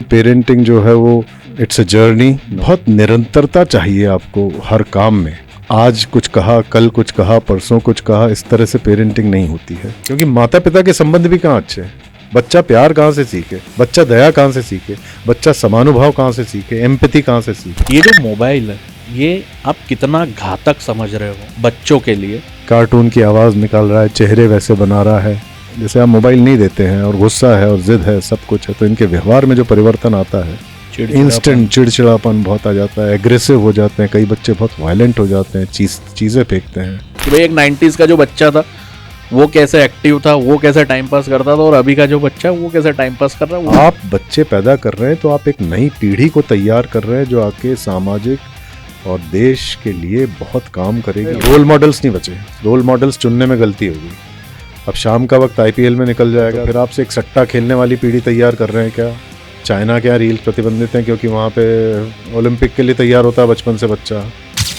Parenting जो है वो इट्स अ जर्नी, बहुत निरंतरता चाहिए आपको हर काम में। आज कुछ कहा, कल कुछ कहा, परसों कुछ कहा, इस तरह से पेरेंटिंग नहीं होती है, क्योंकि माता पिता के संबंध भी कहाँ अच्छे हैं। बच्चा प्यार कहाँ से सीखे, बच्चा दया कहाँ से सीखे, बच्चा समानुभाव कहाँ से सीखे, एम्पैथी कहाँ से सीखे। ये जो मोबाइल है ये आप कितना घातक समझ रहे हो बच्चों के लिए। कार्टून की आवाज़ निकाल रहा है, चेहरे वैसे बना रहा है। जैसे आप मोबाइल नहीं देते हैं और गुस्सा है और जिद है, सब कुछ है, तो इनके व्यवहार में जो परिवर्तन आता है, इंस्टेंट चिड़चिड़ापन बहुत आ जाता है, एग्रेसिव हो जाते हैं, कई बच्चे बहुत वायलेंट हो जाते हैं, चीज़ें फेंकते हैं। कि भाई एक 90s का जो बच्चा था वो कैसे एक्टिव था, वो कैसे टाइम पास करता था, और अभी का जो बच्चा है वो कैसे टाइम पास कर रहा है। आप बच्चे पैदा कर रहे हैं तो आप एक नई पीढ़ी को तैयार कर रहे हैं जो आके सामाजिक और देश के लिए बहुत काम करेगी। रोल मॉडल्स नहीं बचे, रोल मॉडल्स चुनने में गलती होगी। अब शाम का वक्त IPL में निकल जाएगा, फिर आपसे एक सट्टा खेलने वाली पीढ़ी तैयार कर रहे हैं क्या? चाइना क्या रील प्रतिबंधित हैं क्योंकि वहाँ पे ओलंपिक के लिए तैयार होता है बचपन से बच्चा।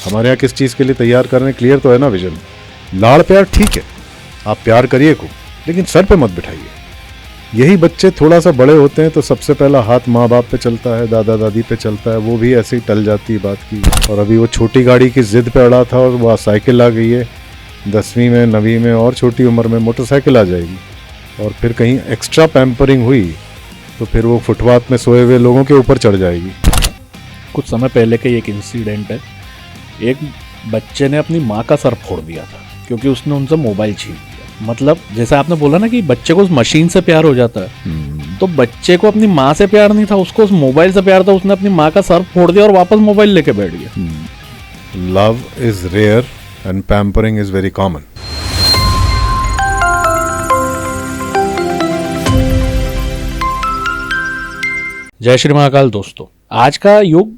हमारे यहाँ किस चीज़ के लिए तैयार कर रहे हैं, क्लियर तो है ना विजन। लाड़ प्यार ठीक है, आप प्यार करिए खूब, लेकिन सर पे मत बिठाइए। यही बच्चे थोड़ा सा बड़े होते हैं तो सबसे पहला हाथ माँ बाप पे चलता है, दादा दादी पे चलता है, वो भी ऐसे ही टल जाती है बात की। और अभी वो छोटी गाड़ी की जिद पे अड़ा था और वह साइकिल आ गई है, 10वीं में 9वीं में और छोटी उम्र में मोटरसाइकिल आ जाएगी। और फिर कहीं एक्स्ट्रा पैम्परिंग हुई तो फिर वो फुटपाथ में सोए हुए लोगों के ऊपर चढ़ जाएगी। कुछ समय पहले का एक इंसिडेंट है, एक बच्चे ने अपनी माँ का सर फोड़ दिया था क्योंकि उसने उनसे मोबाइल छीन लिया। मतलब जैसे आपने बोला ना कि बच्चे को उस मशीन से प्यार हो जाता है, तो बच्चे को अपनी माँ से प्यार नहीं था, उसको उस मोबाइल से प्यार था। उसने अपनी माँ का सर फोड़ दिया और वापस मोबाइल लेके बैठ गया। Love is rare and pampering is very common. जय श्री महाकाल दोस्तों, आज का युग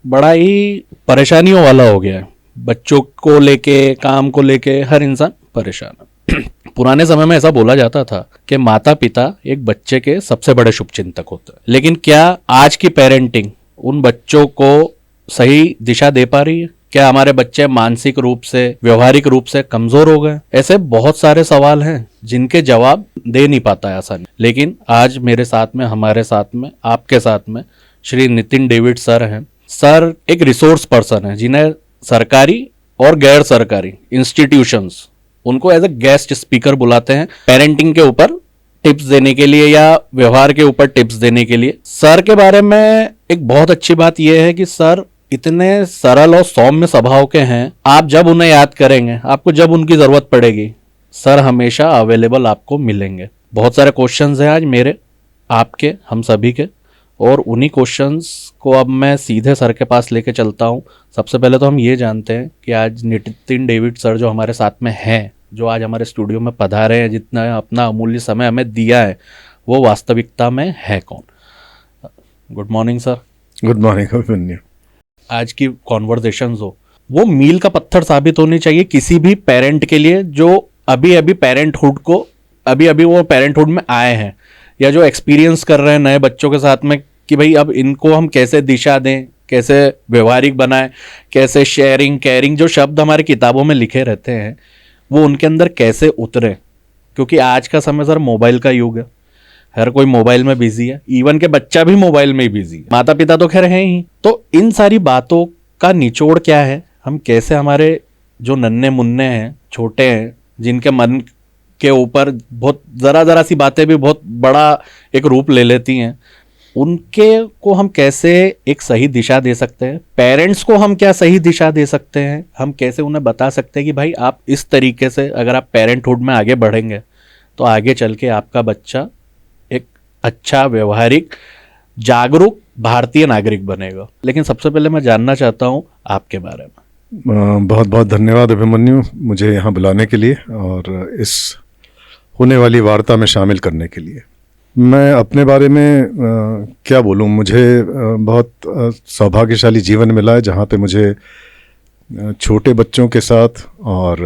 बड़ा ही परेशानियों वाला हो गया है। बच्चों को लेके, काम को लेके हर इंसान परेशान है। पुराने समय में ऐसा बोला जाता था कि माता पिता एक बच्चे के सबसे बड़े शुभचिंतक होते हैं, लेकिन क्या आज की पेरेंटिंग उन बच्चों को सही दिशा दे पा रही है? क्या हमारे बच्चे मानसिक रूप से, व्यवहारिक रूप से कमजोर हो गए? ऐसे बहुत सारे सवाल हैं जिनके जवाब दे नहीं पाता है आसानी। लेकिन आज मेरे साथ में, हमारे साथ में, आपके साथ में श्री नितिन डेविड सर हैं। सर एक रिसोर्स पर्सन है जिन्हें सरकारी और गैर सरकारी इंस्टीट्यूशंस उनको एज ए गेस्ट स्पीकर बुलाते हैं पेरेंटिंग के ऊपर टिप्स देने के लिए या व्यवहार के ऊपर टिप्स देने के लिए। सर के बारे में एक बहुत अच्छी बात यह है कि सर इतने सरल और सौम्य स्वभाव के हैं। आप जब उन्हें याद करेंगे, आपको जब उनकी जरूरत पड़ेगी, सर हमेशा अवेलेबल आपको मिलेंगे। बहुत सारे क्वेश्चंस हैं आज मेरे, आपके, हम सभी के, और उन्हीं क्वेश्चंस को अब मैं सीधे सर के पास लेके चलता हूँ। सबसे पहले तो हम ये जानते हैं कि आज नितिन डेविड सर जो हमारे साथ में हैं, जो आज हमारे स्टूडियो में पधारे हैं, जितना अपना अमूल्य समय हमें दिया है, वो वास्तविकता में है कौन? Good morning sir. Good morning. आज की कॉन्वर्सेशंस हो वो मील का पत्थर साबित होनी चाहिए किसी भी पेरेंट के लिए जो अभी अभी वो पेरेंटहुड में आए हैं, या जो एक्सपीरियंस कर रहे हैं नए बच्चों के साथ में कि भाई अब इनको हम कैसे दिशा दें, कैसे व्यवहारिक बनाएं, कैसे शेयरिंग, केयरिंग, जो शब्द हमारी किताबों में लिखे रहते हैं वो उनके अंदर कैसे उतरे। क्योंकि आज का समय सर मोबाइल का युग है, हर कोई मोबाइल में बिजी है, इवन के बच्चा भी मोबाइल में ही बिजी है, माता पिता तो खैर हैं ही। तो इन सारी बातों का निचोड़ क्या है? हम कैसे हमारे जो नन्हे मुन्ने हैं, छोटे हैं, जिनके मन के ऊपर बहुत जरा सी बातें भी बहुत बड़ा एक रूप ले लेती हैं, उनके को हम कैसे एक सही दिशा दे सकते हैं? पेरेंट्स को हम क्या सही दिशा दे सकते हैं? हम कैसे उन्हें बता सकते हैं कि भाई आप इस तरीके से अगर आप पेरेंटहुड में आगे बढ़ेंगे तो आगे चल के आपका बच्चा एक अच्छा, व्यवहारिक, जागरूक भारतीय नागरिक बनेगा। लेकिन सबसे पहले मैं जानना चाहता हूँ आपके बारे में। बहुत बहुत धन्यवाद अभिमन्यु, मुझे यहाँ बुलाने के लिए और इस होने वाली वार्ता में शामिल करने के लिए। मैं अपने बारे में क्या बोलूँ, मुझे बहुत सौभाग्यशाली जीवन मिला है जहाँ पे मुझे छोटे बच्चों के साथ और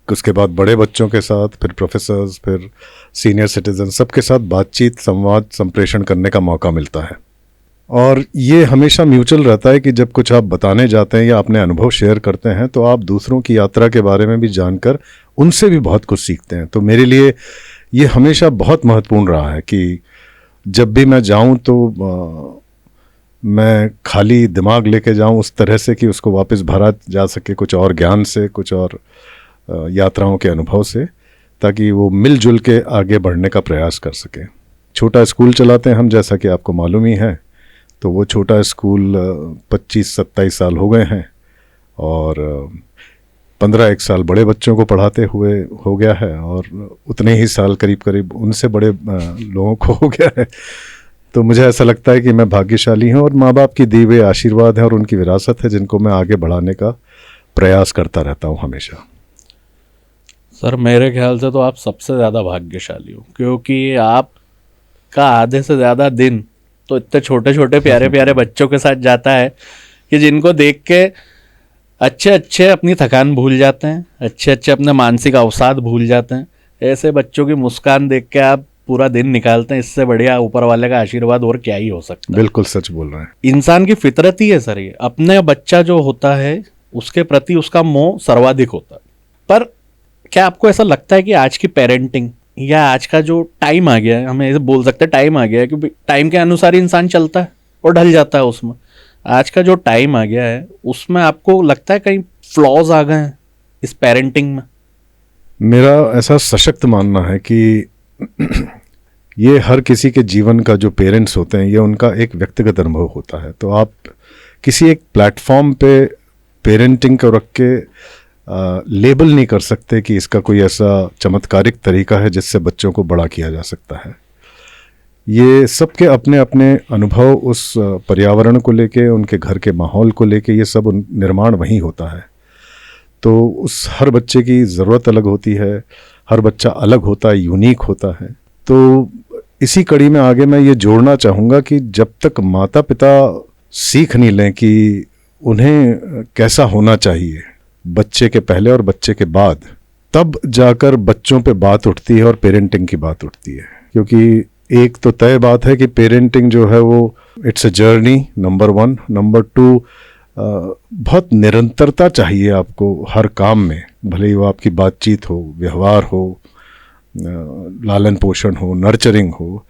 उसके बाद बड़े बच्चों के साथ, फिर प्रोफेसर्स, फिर सीनियर सिटीजन, सबके साथ बातचीत, संवाद, संप्रेषण करने का मौका मिलता है। और ये हमेशा म्यूचुअल रहता है कि जब कुछ आप बताने जाते हैं या अपने अनुभव शेयर करते हैं तो आप दूसरों की यात्रा के बारे में भी जानकर उनसे भी बहुत कुछ सीखते हैं। तो मेरे लिए ये हमेशा बहुत महत्वपूर्ण रहा है कि जब भी मैं जाऊं तो मैं खाली दिमाग लेके जाऊं उस तरह से कि उसको वापस भरा जा सके कुछ और ज्ञान से, कुछ और यात्राओं के अनुभव से, ताकि वो मिलजुल के आगे बढ़ने का प्रयास कर सके। छोटा स्कूल चलाते हैं हम, जैसा कि आपको मालूम ही है। तो वो छोटा स्कूल 25-27 साल हो गए हैं और 15-1 साल बड़े बच्चों को पढ़ाते हुए हो गया है और उतने ही साल करीब करीब उनसे बड़े लोगों को हो गया है। तो मुझे ऐसा लगता है कि मैं भाग्यशाली हूँ और माँ बाप की दी हुए आशीर्वाद है और उनकी विरासत है जिनको मैं आगे बढ़ाने का प्रयास करता रहता हूँ हमेशा। सर मेरे ख्याल से तो आप सबसे ज़्यादा भाग्यशाली हो, क्योंकि आपका आधे से ज़्यादा दिन तो इतने छोटे छोटे प्यारे प्यारे बच्चों के साथ जाता है कि जिनको देख के अच्छे अच्छे अपनी थकान भूल जाते हैं, अच्छे अच्छे अपने मानसिक अवसाद भूल जाते हैं। ऐसे बच्चों की मुस्कान देख के आप पूरा दिन निकालते हैं। इससे बढ़िया ऊपर वाले का आशीर्वाद और क्या ही हो सकता है। बिल्कुल सच बोल रहे हैं। इंसान की फितरत ही है सर ये, अपने बच्चा जो होता है उसके प्रति उसका मोह सर्वाधिक होता है। पर क्या आपको ऐसा लगता है कि आज की पेरेंटिंग या आज का जो टाइम आ गया है, हम ऐसे बोल सकते हैं टाइम आ गया है, क्योंकि टाइम के अनुसार ही इंसान चलता है और ढल जाता है उसमें। आज का जो टाइम आ गया है उसमें आपको लगता है कहीं फ्लॉज आ गए हैं इस पेरेंटिंग में? मेरा ऐसा सशक्त मानना है कि ये हर किसी के जीवन का जो पेरेंट्स होते हैं ये उनका एक व्यक्तिगत अनुभव होता है। तो आप किसी एक प्लेटफॉर्म पे पेरेंटिंग को रख के लेबल नहीं कर सकते कि इसका कोई ऐसा चमत्कारिक तरीका है जिससे बच्चों को बड़ा किया जा सकता है। ये सबके अपने अपने अनुभव उस पर्यावरण को लेके, उनके घर के माहौल को लेके, ये सब निर्माण वहीं होता है। तो उस हर बच्चे की ज़रूरत अलग होती है, हर बच्चा अलग होता है, यूनिक होता है। तो इसी कड़ी में आगे मैं ये जोड़ना चाहूँगा कि जब तक माता पिता सीख नहीं लें कि उन्हें कैसा होना चाहिए बच्चे के पहले और बच्चे के बाद, तब जाकर बच्चों पे बात उठती है और पेरेंटिंग की बात उठती है। क्योंकि एक तो तय बात है कि पेरेंटिंग जो है वो it's a journey, number 1। Number 2, बहुत निरंतरता चाहिए आपको हर काम में, भले ही वो आपकी बातचीत हो, व्यवहार हो, लालन पोषण हो, नर्चरिंग हो।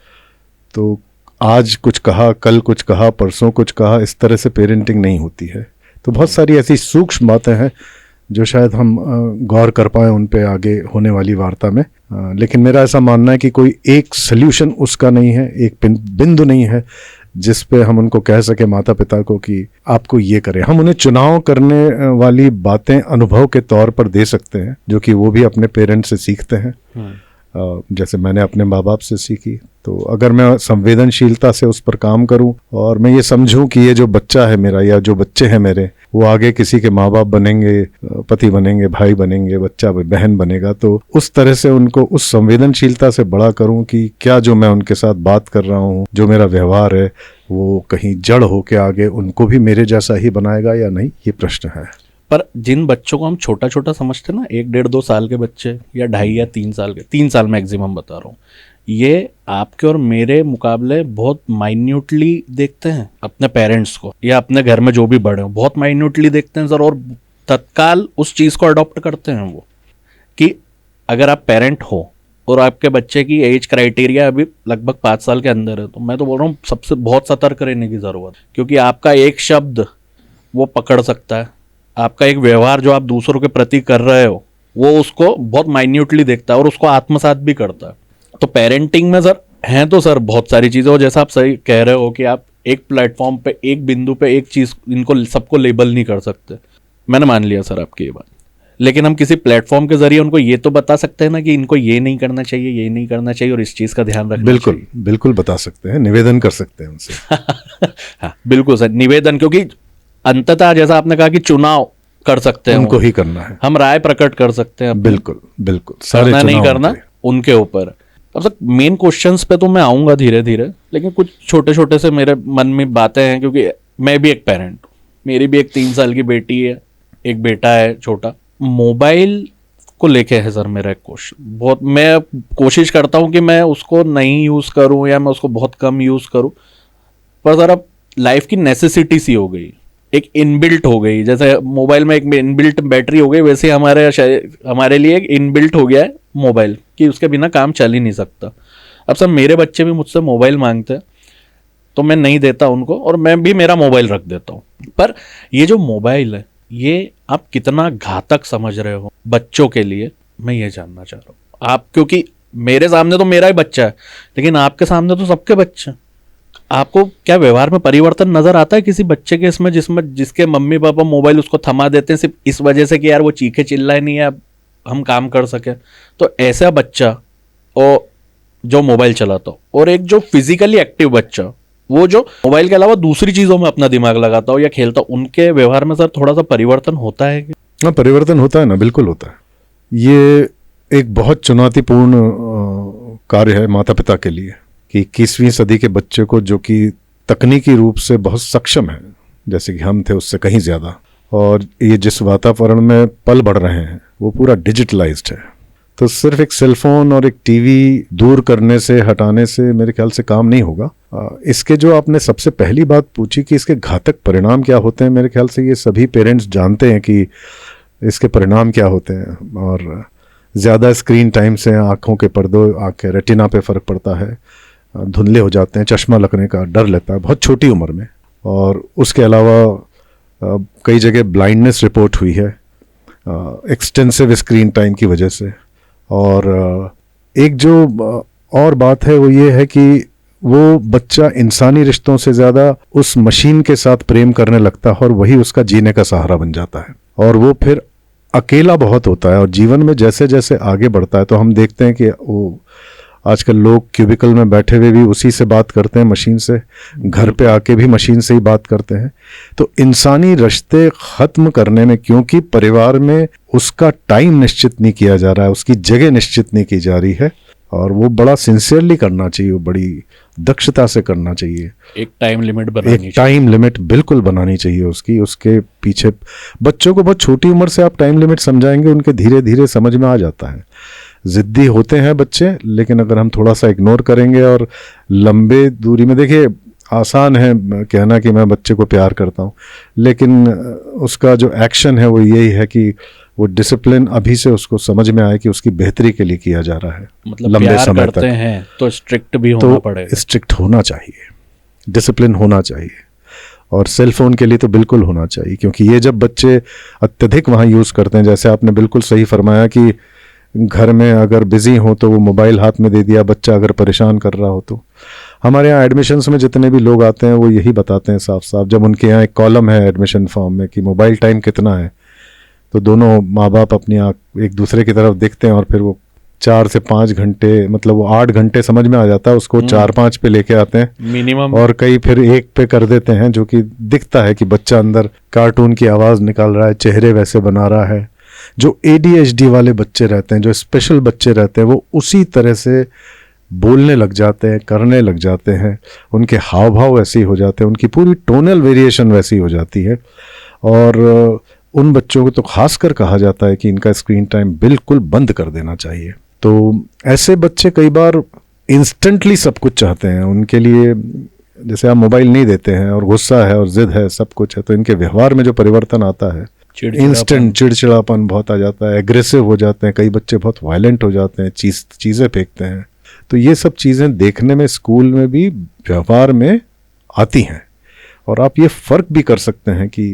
तो आज कुछ कहा, कल कुछ कहा, परसों कुछ कहा, इस तरह से पेरेंटिंग नहीं होती है। तो बहुत सारी ऐसी सूक्ष्म बातें हैं जो शायद हम गौर कर पाएँ उन पे आगे होने वाली वार्ता में। लेकिन मेरा ऐसा मानना है कि कोई एक सल्यूशन उसका नहीं है, एक बिंदु नहीं है जिस पे हम उनको कह सके माता पिता को कि आपको ये करें। हम उन्हें चुनाव करने वाली बातें अनुभव के तौर पर दे सकते हैं, जो कि वो भी अपने पेरेंट्स से सीखते हैं, जैसे मैंने अपने माँ बाप से सीखी। तो अगर मैं संवेदनशीलता से उस पर काम करूं और मैं ये समझूं कि ये जो बच्चा है मेरा या जो बच्चे हैं मेरे, वो आगे किसी के माँ बाप बनेंगे, पति बनेंगे, भाई बनेंगे, बच्चा बहन बनेगा, तो उस तरह से उनको उस संवेदनशीलता से बड़ा करूं कि क्या जो मैं उनके साथ बात कर रहा हूं, जो मेरा व्यवहार है, वो कहीं जड़ होके आगे उनको भी मेरे जैसा ही बनाएगा या नहीं, ये प्रश्न है। पर जिन बच्चों को हम छोटा छोटा समझते हैं ना, 1, 1.5, 2 साल के बच्चे या 2.5 या 3 साल के, 3 साल मैक्सिमम बता रहा हूँ, ये आपके और मेरे मुकाबले बहुत माइन्यूटली देखते हैं अपने पेरेंट्स को या अपने घर में जो भी बड़े हो, बहुत माइन्यूटली देखते हैं सर, और तत्काल उस चीज़ को अडॉप्ट करते हैं वो कि अगर आप पेरेंट हो और आपके बच्चे की एज क्राइटेरिया अभी लगभग 5 साल के अंदर है, तो मैं तो बोल रहा हूँ सबसे बहुत सतर्क रहने की ज़रूरत है। क्योंकि आपका एक शब्द वो पकड़ सकता है, आपका एक व्यवहार जो आप दूसरों के प्रति कर रहे हो वो उसको बहुत माइन्यूटली देखता है और उसको आत्मसात भी करता है। तो पेरेंटिंग में सर हैं तो सर बहुत सारी चीज़ें, और जैसा आप सही कह रहे हो कि आप एक प्लेटफॉर्म पे, एक बिंदु पे एक चीज़, इनको सबको लेबल नहीं कर सकते। मैंने मान लिया सर आपकी ये बात, लेकिन हम किसी प्लेटफॉर्म के जरिए उनको ये तो बता सकते हैं ना कि इनको ये नहीं करना चाहिए, ये नहीं करना चाहिए और इस चीज़ का ध्यान रखना बिल्कुल चाहिए। बिल्कुल बता सकते हैं, निवेदन कर सकते हैं उनसे। हाँ बिल्कुल सर, निवेदन, क्योंकि अंततः जैसा आपने कहा कि चुनाव कर सकते हैं, उनको ही करना है, हम राय प्रकट कर सकते हैं, बिल्कुल बिल्कुल, करना नहीं करना उनके ऊपर। अब सर मेन क्वेश्चंस पे तो मैं आऊँगा धीरे धीरे, लेकिन कुछ छोटे छोटे से मेरे मन में बातें हैं, क्योंकि मैं भी एक पेरेंट हूँ, मेरी भी एक 3 साल की बेटी है, एक बेटा है छोटा। मोबाइल को लेके है सर मेरा एक क्वेश्चन, बहुत मैं कोशिश करता हूँ कि मैं उसको नहीं यूज़ करूँ या मैं उसको बहुत कम यूज़ करूँ, पर सर अब लाइफ की नेसेसिटी सी हो गई, एक इनबिल्ट हो गई। जैसे मोबाइल में एक इनबिल्ट बैटरी हो गई, वैसे हमारे लिए एक इनबिल्ट हो गया है मोबाइल कि उसके बिना काम चल ही नहीं सकता। अब सर मेरे बच्चे भी मुझसे मोबाइल मांगते हैं तो मैं नहीं देता उनको, और मैं भी मेरा मोबाइल रख देता हूँ। पर ये जो मोबाइल है ये आप कितना घातक समझ रहे हो बच्चों के लिए, मैं ये जानना चाह रहा हूँ आप, क्योंकि मेरे सामने तो मेरा ही बच्चा है लेकिन आपके सामने तो सबके बच्चे हैं। आपको क्या व्यवहार में परिवर्तन नजर आता है किसी बच्चे के इसमें जिसके मम्मी पापा मोबाइल उसको थमा देते हैं सिर्फ इस वजह से कि यार वो चीखे चिल्लाए नहीं है, अब हम काम कर सके? तो ऐसा बच्चा और जो मोबाइल चलाता हो, और एक जो फिजिकली एक्टिव बच्चा, वो जो मोबाइल के अलावा दूसरी चीजों में अपना दिमाग लगाता हो या खेलता हो, उनके व्यवहार में सर थोड़ा सा परिवर्तन होता है कि? हाँ, परिवर्तन होता है ना, बिल्कुल होता है। ये एक बहुत चुनौतीपूर्ण कार्य है माता पिता के लिए कि 21वीं सदी के बच्चे को, जो कि तकनीकी रूप से बहुत सक्षम है, जैसे कि हम थे उससे कहीं ज़्यादा, और ये जिस वातावरण में पल बढ़ रहे हैं वो पूरा डिजिटलाइज्ड है, तो सिर्फ एक सेलफोन और एक टीवी दूर करने से, हटाने से मेरे ख्याल से काम नहीं होगा। इसके जो आपने सबसे पहली बात पूछी कि इसके घातक परिणाम क्या होते हैं, मेरे ख्याल से ये सभी पेरेंट्स जानते हैं कि इसके परिणाम क्या होते हैं। और ज़्यादा स्क्रीन टाइम से आँखों के पर्दों, आँखें, रेटिना पे फ़र्क पड़ता है, धुंधले हो जाते हैं, चश्मा लगने का डर लगता है बहुत छोटी उम्र में। और उसके अलावा कई जगह ब्लाइंडनेस रिपोर्ट हुई है एक्सटेंसिव स्क्रीन टाइम की वजह से। और एक जो और बात है वो ये है कि वो बच्चा इंसानी रिश्तों से ज़्यादा उस मशीन के साथ प्रेम करने लगता है और वही उसका जीने का सहारा बन जाता है, और वो फिर अकेला बहुत होता है। और जीवन में जैसे जैसे आगे बढ़ता है तो हम देखते हैं कि वो आजकल लोग क्यूबिकल में बैठे हुए भी उसी से बात करते हैं, मशीन से, घर पे आके भी मशीन से ही बात करते हैं। तो इंसानी रिश्ते ख़त्म करने में, क्योंकि परिवार में उसका टाइम निश्चित नहीं किया जा रहा है, उसकी जगह निश्चित नहीं की जा रही है, और वो बड़ा सिंसियरली करना चाहिए, वो बड़ी दक्षता से करना चाहिए। एक टाइम लिमिट बनानी चाहिए, एक टाइम लिमिट बिल्कुल बनानी चाहिए उसकी। उसके पीछे बच्चों को बहुत छोटी उम्र से आप टाइम लिमिट समझाएंगे, उनके धीरे धीरे समझ में आ जाता है। ज़िद्दी होते हैं बच्चे, लेकिन अगर हम थोड़ा सा इग्नोर करेंगे और लंबे दूरी में, देखिए आसान है कहना कि मैं बच्चे को प्यार करता हूँ, लेकिन उसका जो एक्शन है वो यही है कि वो डिसिप्लिन अभी से उसको समझ में आए कि उसकी बेहतरी के लिए किया जा रहा है। मतलब लंबे प्यार समय करते तक हैं तो स्ट्रिक्ट भी होना पड़ेगा, तो स्ट्रिक्ट होना चाहिए, डिसिप्लिन होना चाहिए। और सेल फोन के लिए तो बिल्कुल होना चाहिए, क्योंकि ये जब बच्चे अत्यधिक वहाँ यूज़ करते हैं, जैसे आपने बिल्कुल सही फरमाया कि घर में अगर बिजी हो तो वो मोबाइल हाथ में दे दिया, बच्चा अगर परेशान कर रहा हो तो। हमारे यहाँ एडमिशन्स में जितने भी लोग आते हैं वो यही बताते हैं साफ साफ, जब उनके यहाँ एक कॉलम है एडमिशन फॉर्म में कि मोबाइल टाइम कितना है, तो दोनों माँ बाप अपनी आँख एक दूसरे की तरफ देखते हैं और फिर वो 4 से 5 घंटे, मतलब वो 8 घंटे समझ में आ जाता है उसको, 4-5 पे लेके आते हैं मिनिमम, और कई फिर 1 पे कर देते हैं, जो कि दिखता है कि बच्चा अंदर कार्टून की आवाज़ निकाल रहा है, चेहरे वैसे बना रहा है। जो ADHD वाले बच्चे रहते हैं, जो स्पेशल बच्चे रहते हैं, वो उसी तरह से बोलने लग जाते हैं, करने लग जाते हैं, उनके हाव भाव वैसे ही हो जाते हैं, उनकी पूरी टोनल वेरिएशन वैसी हो जाती है। और उन बच्चों को तो खासकर कहा जाता है कि इनका स्क्रीन टाइम बिल्कुल बंद कर देना चाहिए। तो ऐसे बच्चे कई बार इंस्टेंटली सब कुछ चाहते हैं, उनके लिए जैसे आप मोबाइल नहीं देते हैं और गुस्सा है और जिद है, सब कुछ है, तो इनके व्यवहार में जो परिवर्तन आता है, इंस्टेंट चिड़चिड़ापन बहुत आ जाता है, एग्रेसिव हो जाते हैं, कई बच्चे बहुत वायलेंट हो जाते हैं, चीज़ें फेंकते हैं। तो ये सब चीज़ें देखने में स्कूल में भी व्यवहार में आती हैं, और आप ये फ़र्क भी कर सकते हैं कि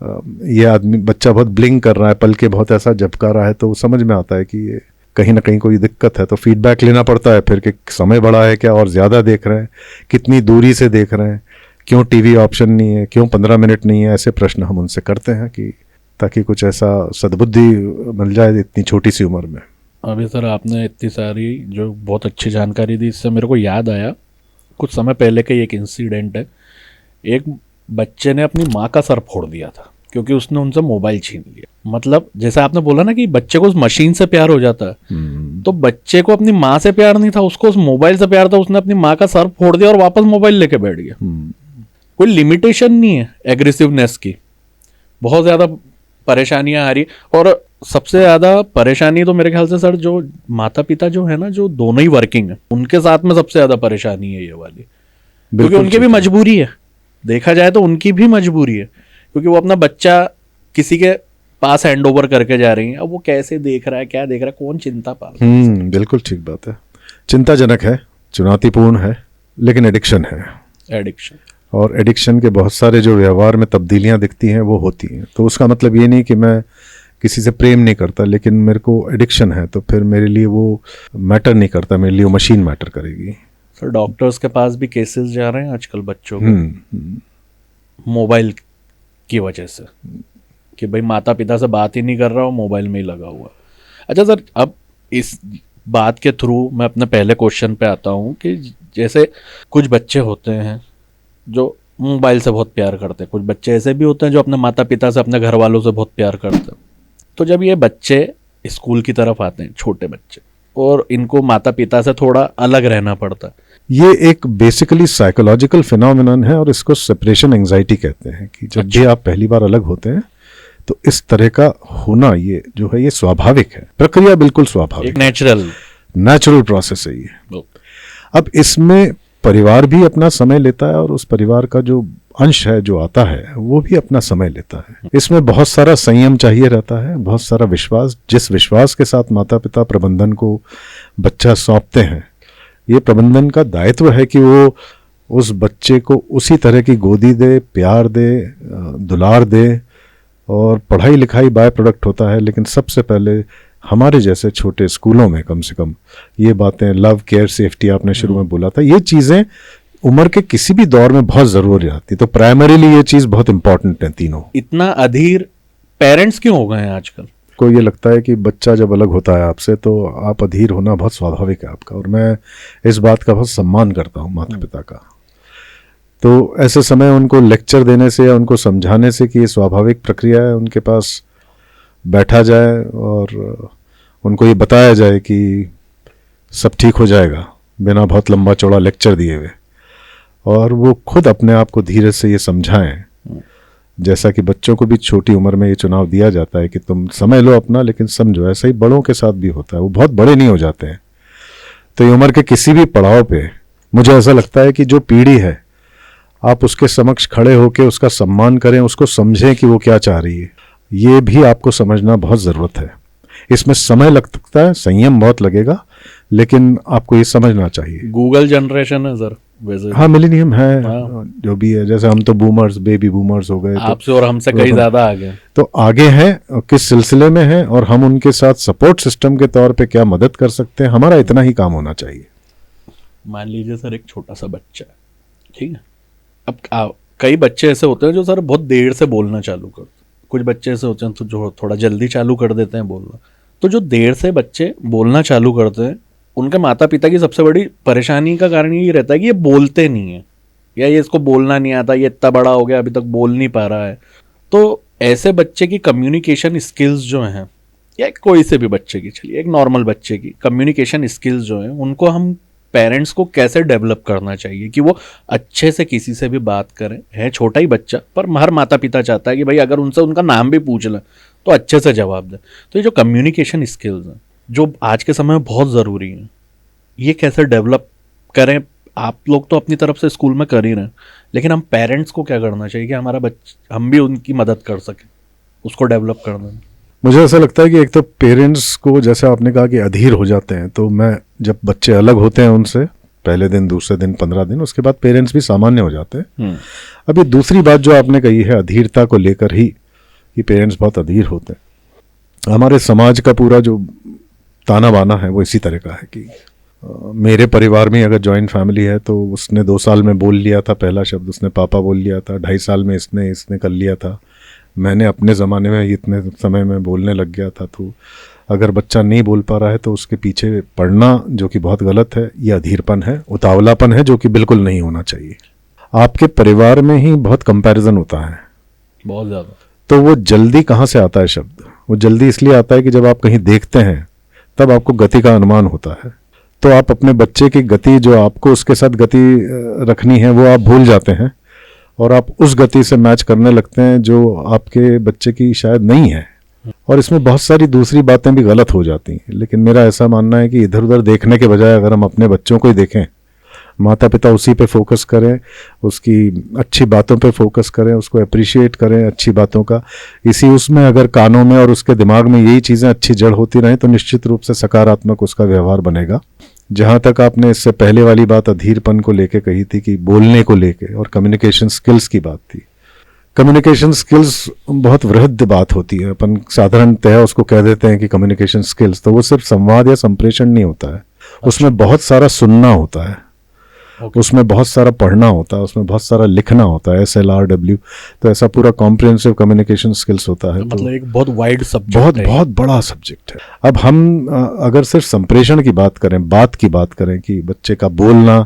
ये आदमी, बच्चा बहुत ब्लिंक कर रहा है, पल के बहुत ऐसा झपका रहा है, तो समझ में आता है कि ये कहीं ना कहीं कोई दिक्कत है। तो फीडबैक लेना पड़ता है फिर कि समय बड़ा है क्या, और ज़्यादा देख रहे हैं, कितनी दूरी से देख रहे हैं, क्यों टीवी ऑप्शन नहीं है, क्यों 15 मिनट नहीं है, ऐसे प्रश्न हम उनसे करते हैं कि ताकि कुछ ऐसा सद्बुद्धि मिल जाए इतनी छोटी सी उम्र में। अभी सर आपने इतनी सारी जो बहुत अच्छी जानकारी दी, इससे मेरे को याद आया कुछ समय पहले का एक इंसिडेंट है। एक बच्चे ने अपनी माँ का सर फोड़ दिया था क्योंकि उसने उनसे मोबाइल छीन लिया। मतलब जैसे आपने बोला ना कि बच्चे को उस मशीन से प्यार हो जाता है, तो बच्चे को अपनी माँ से प्यार नहीं था, उसको उस मोबाइल से प्यार था। उसने अपनी माँ का सर फोड़ दिया और वापस मोबाइल लेके बैठ गया। कोई लिमिटेशन नहीं है एग्रेसिवनेस की, बहुत ज़्यादा परेशानियां आ रही। और सबसे ज़्यादा परेशानी तो मेरे ख्याल से सर जो माता पिता जो है ना, जो दोनों ही वर्किंग है, उनके साथ में सबसे ज़्यादा परेशानी है ये वाली, क्योंकि उनकी भी मजबूरी है, देखा जाए तो उनकी भी मजबूरी है, क्योंकि वो अपना बच्चा किसी के पास हैंड ओवर करके जा रही है। अब वो कैसे देख रहा है, क्या देख रहा है, कौन चिंता पाल। बिल्कुल ठीक बात है। चिंताजनक है, चुनौतीपूर्ण है, लेकिन एडिक्शन है। एडिक्शन, और एडिक्शन के बहुत सारे जो व्यवहार में तब्दीलियां दिखती हैं वो होती हैं। तो उसका मतलब ये नहीं कि मैं किसी से प्रेम नहीं करता, लेकिन मेरे को एडिक्शन है तो फिर मेरे लिए वो मैटर नहीं करता, मेरे लिए वो मशीन मैटर करेगी। सर डॉक्टर्स के पास भी केसेस जा रहे हैं आजकल बच्चों के मोबाइल की वजह से, कि भाई माता पिता से बात ही नहीं कर रहा हो, मोबाइल में ही लगा हुआ। अच्छा सर, अब इस बात के थ्रू मैं अपने पहले क्वेश्चन पे आता हूँ कि जैसे कुछ बच्चे होते हैं जो मोबाइल से बहुत प्यार करते हैं, कुछ बच्चे ऐसे भी होते हैं जो अपने माता पिता से, अपने घर वालों से बहुत प्यार करते हैं। तो जब ये बच्चे स्कूल की तरफ आते हैं, छोटे बच्चे, और इनको माता पिता से थोड़ा अलग रहना पड़ता है, ये एक बेसिकली साइकोलॉजिकल फिनोमिनन है और इसको सेपरेशन एंजाइटी कहते हैं। कि जब भी आप पहली बार अलग होते हैं तो इस तरह का होना ये जो है ये स्वाभाविक है, प्रक्रिया बिल्कुल स्वाभाविक, एक नेचुरल प्रोसेस है ये। अब इसमें परिवार भी अपना समय लेता है और उस परिवार का जो अंश है जो आता है वो भी अपना समय लेता है। इसमें बहुत सारा संयम चाहिए रहता है, बहुत सारा विश्वास। जिस विश्वास के साथ माता पिता प्रबंधन को बच्चा सौंपते हैं, ये प्रबंधन का दायित्व है कि वो उस बच्चे को उसी तरह की गोदी दे, प्यार दे, दुलार दे। और पढ़ाई लिखाई बाय प्रोडक्ट होता है, लेकिन सबसे पहले हमारे जैसे छोटे स्कूलों में कम से कम ये बातें, लव, केयर, सेफ्टी, आपने शुरू में बोला था, ये चीज़ें उम्र के किसी भी दौर में बहुत ज़रूरी आती। तो प्राइमरीली ये चीज़ बहुत इंपॉर्टेंट है तीनों। इतना अधीर पेरेंट्स क्यों हो गए हैं आजकल? को ये लगता है कि बच्चा जब अलग होता है आपसे तो आप अधीर होना बहुत स्वाभाविक है आपका, और मैं इस बात का बहुत सम्मान करता हूँ माता पिता का। तो ऐसे समय उनको लेक्चर देने से या उनको समझाने से कि ये स्वाभाविक प्रक्रिया है, उनके पास बैठा जाए और उनको ये बताया जाए कि सब ठीक हो जाएगा, बिना बहुत लंबा चौड़ा लेक्चर दिए हुए, और वो खुद अपने आप को धीरे से ये समझाएं। जैसा कि बच्चों को भी छोटी उम्र में ये चुनाव दिया जाता है कि तुम समय लो अपना, लेकिन समझो। ऐसा ही बड़ों के साथ भी होता है, वो बहुत बड़े नहीं हो जाते हैं। तो ये उम्र के किसी भी पड़ाव पे मुझे ऐसा लगता है कि जो पीढ़ी है, आप उसके समक्ष खड़े होकर उसका सम्मान करें, उसको समझें कि वो क्या चाह रही है। ये भी आपको समझना बहुत ज़रूरत है। इसमें समय लग सकता है, संयम बहुत लगेगा, लेकिन आपको ये समझना चाहिए। गूगल जनरेशन है सर वैसे। हाँ, मिलेनियम है, हाँ। जो भी है। जैसे हम तो बूमर्स, बेबी बूमर्स हो गए, आपसे और हमसे कहीं ज़्यादा आगे। तो आगे हैं, किस सिलसिले में हैं, और हम उनके साथ सपोर्ट सिस्टम के तौर पे क्या मदद कर सकते हैं, हमारा इतना ही काम होना चाहिए। मान लीजिए सर एक छोटा सा बच्चा है, ठीक है। अब कई बच्चे ऐसे होते हैं जो सर बहुत देर से बोलना चालू करते हैं, कुछ बच्चे ऐसे होते हैं तो जो थोड़ा जल्दी चालू कर देते हैं बोलना। तो जो देर से बच्चे बोलना चालू करते हैं, उनके माता पिता की सबसे बड़ी परेशानी का कारण ये रहता है कि ये बोलते नहीं है, या ये इसको बोलना नहीं आता, ये इतना बड़ा हो गया अभी तक बोल नहीं पा रहा है। तो ऐसे बच्चे की कम्युनिकेशन स्किल्स जो हैं, या कोई से भी बच्चे की, चलिए एक नॉर्मल बच्चे की कम्युनिकेशन स्किल्स जो हैं, उनको हम पेरेंट्स को कैसे डेवलप करना चाहिए कि वो अच्छे से किसी से भी बात करें। है छोटा ही बच्चा, पर हर माता पिता चाहता है कि भाई अगर उनसे उनका नाम भी पूछ लें तो अच्छे से जवाब दें। तो ये जो कम्युनिकेशन स्किल्स हैं, जो आज के समय में बहुत ज़रूरी हैं, ये कैसे डेवलप करें? आप लोग तो अपनी तरफ से स्कूल में कर ही रहे हैं, लेकिन हम पेरेंट्स को क्या करना चाहिए कि हमारा बच्चा, हम भी उनकी मदद कर सकें उसको डेवलप करने में? मुझे ऐसा लगता है कि एक तो पेरेंट्स को, जैसे आपने कहा कि अधीर हो जाते हैं, तो मैं जब बच्चे अलग होते हैं उनसे पहले दिन, दूसरे दिन, 15 दिन, उसके बाद पेरेंट्स भी सामान्य हो जाते हैं। अभी दूसरी बात जो आपने कही है अधीरता को लेकर ही, कि पेरेंट्स बहुत अधीर होते हैं। हमारे समाज का पूरा जो ताना बाना है वो इसी तरह का है कि मेरे परिवार में अगर जॉइंट फैमिली है तो उसने 2 साल में बोल लिया था पहला शब्द, उसने पापा बोल लिया था, 2.5 साल में इसने कर लिया था, मैंने अपने ज़माने में इतने समय में बोलने लग गया था। तो अगर बच्चा नहीं बोल पा रहा है तो उसके पीछे पड़ना, जो कि बहुत गलत है, ये अधीरपन है, उतावलापन है, जो कि बिल्कुल नहीं होना चाहिए। आपके परिवार में ही बहुत कंपैरिजन होता है, बहुत ज़्यादा। तो वो जल्दी कहाँ से आता है शब्द? वो जल्दी इसलिए आता है कि जब आप कहीं देखते हैं तब आपको गति का अनुमान होता है। तो आप अपने बच्चे की गति, जो आपको उसके साथ गति रखनी है, वो आप भूल जाते हैं और आप उस गति से मैच करने लगते हैं जो आपके बच्चे की शायद नहीं है। और इसमें बहुत सारी दूसरी बातें भी गलत हो जाती हैं। लेकिन मेरा ऐसा मानना है कि इधर उधर देखने के बजाय अगर हम अपने बच्चों को ही देखें, माता पिता उसी पे फोकस करें, उसकी अच्छी बातों पे फोकस करें, उसको अप्रिशिएट करें अच्छी बातों का, इसी उसमें अगर कानों में और उसके दिमाग में यही चीज़ें अच्छी जड़ होती रहें तो निश्चित रूप से सकारात्मक उसका व्यवहार बनेगा। जहाँ तक आपने इससे पहले वाली बात अधीरपन को लेके कही थी कि बोलने को लेके और कम्युनिकेशन स्किल्स की बात थी। कम्युनिकेशन स्किल्स बहुत वृहद बात होती है, अपन साधारणतः उसको कह देते हैं कि कम्युनिकेशन स्किल्स, तो वो सिर्फ संवाद या संप्रेषण नहीं होता है। उसमें बहुत सारा सुनना होता है, उसमें बहुत सारा पढ़ना होता है, उसमें बहुत सारा लिखना होता है, SLRW, तो ऐसा पूरा कॉम्प्रिहेंसिव कम्युनिकेशन स्किल्स होता है। मतलब एक बहुत वाइड सब्जेक्ट, बहुत बड़ा सब्जेक्ट है। अब हम अगर सिर्फ संप्रेषण की बात करें, बात की बात करें कि बच्चे का बोलना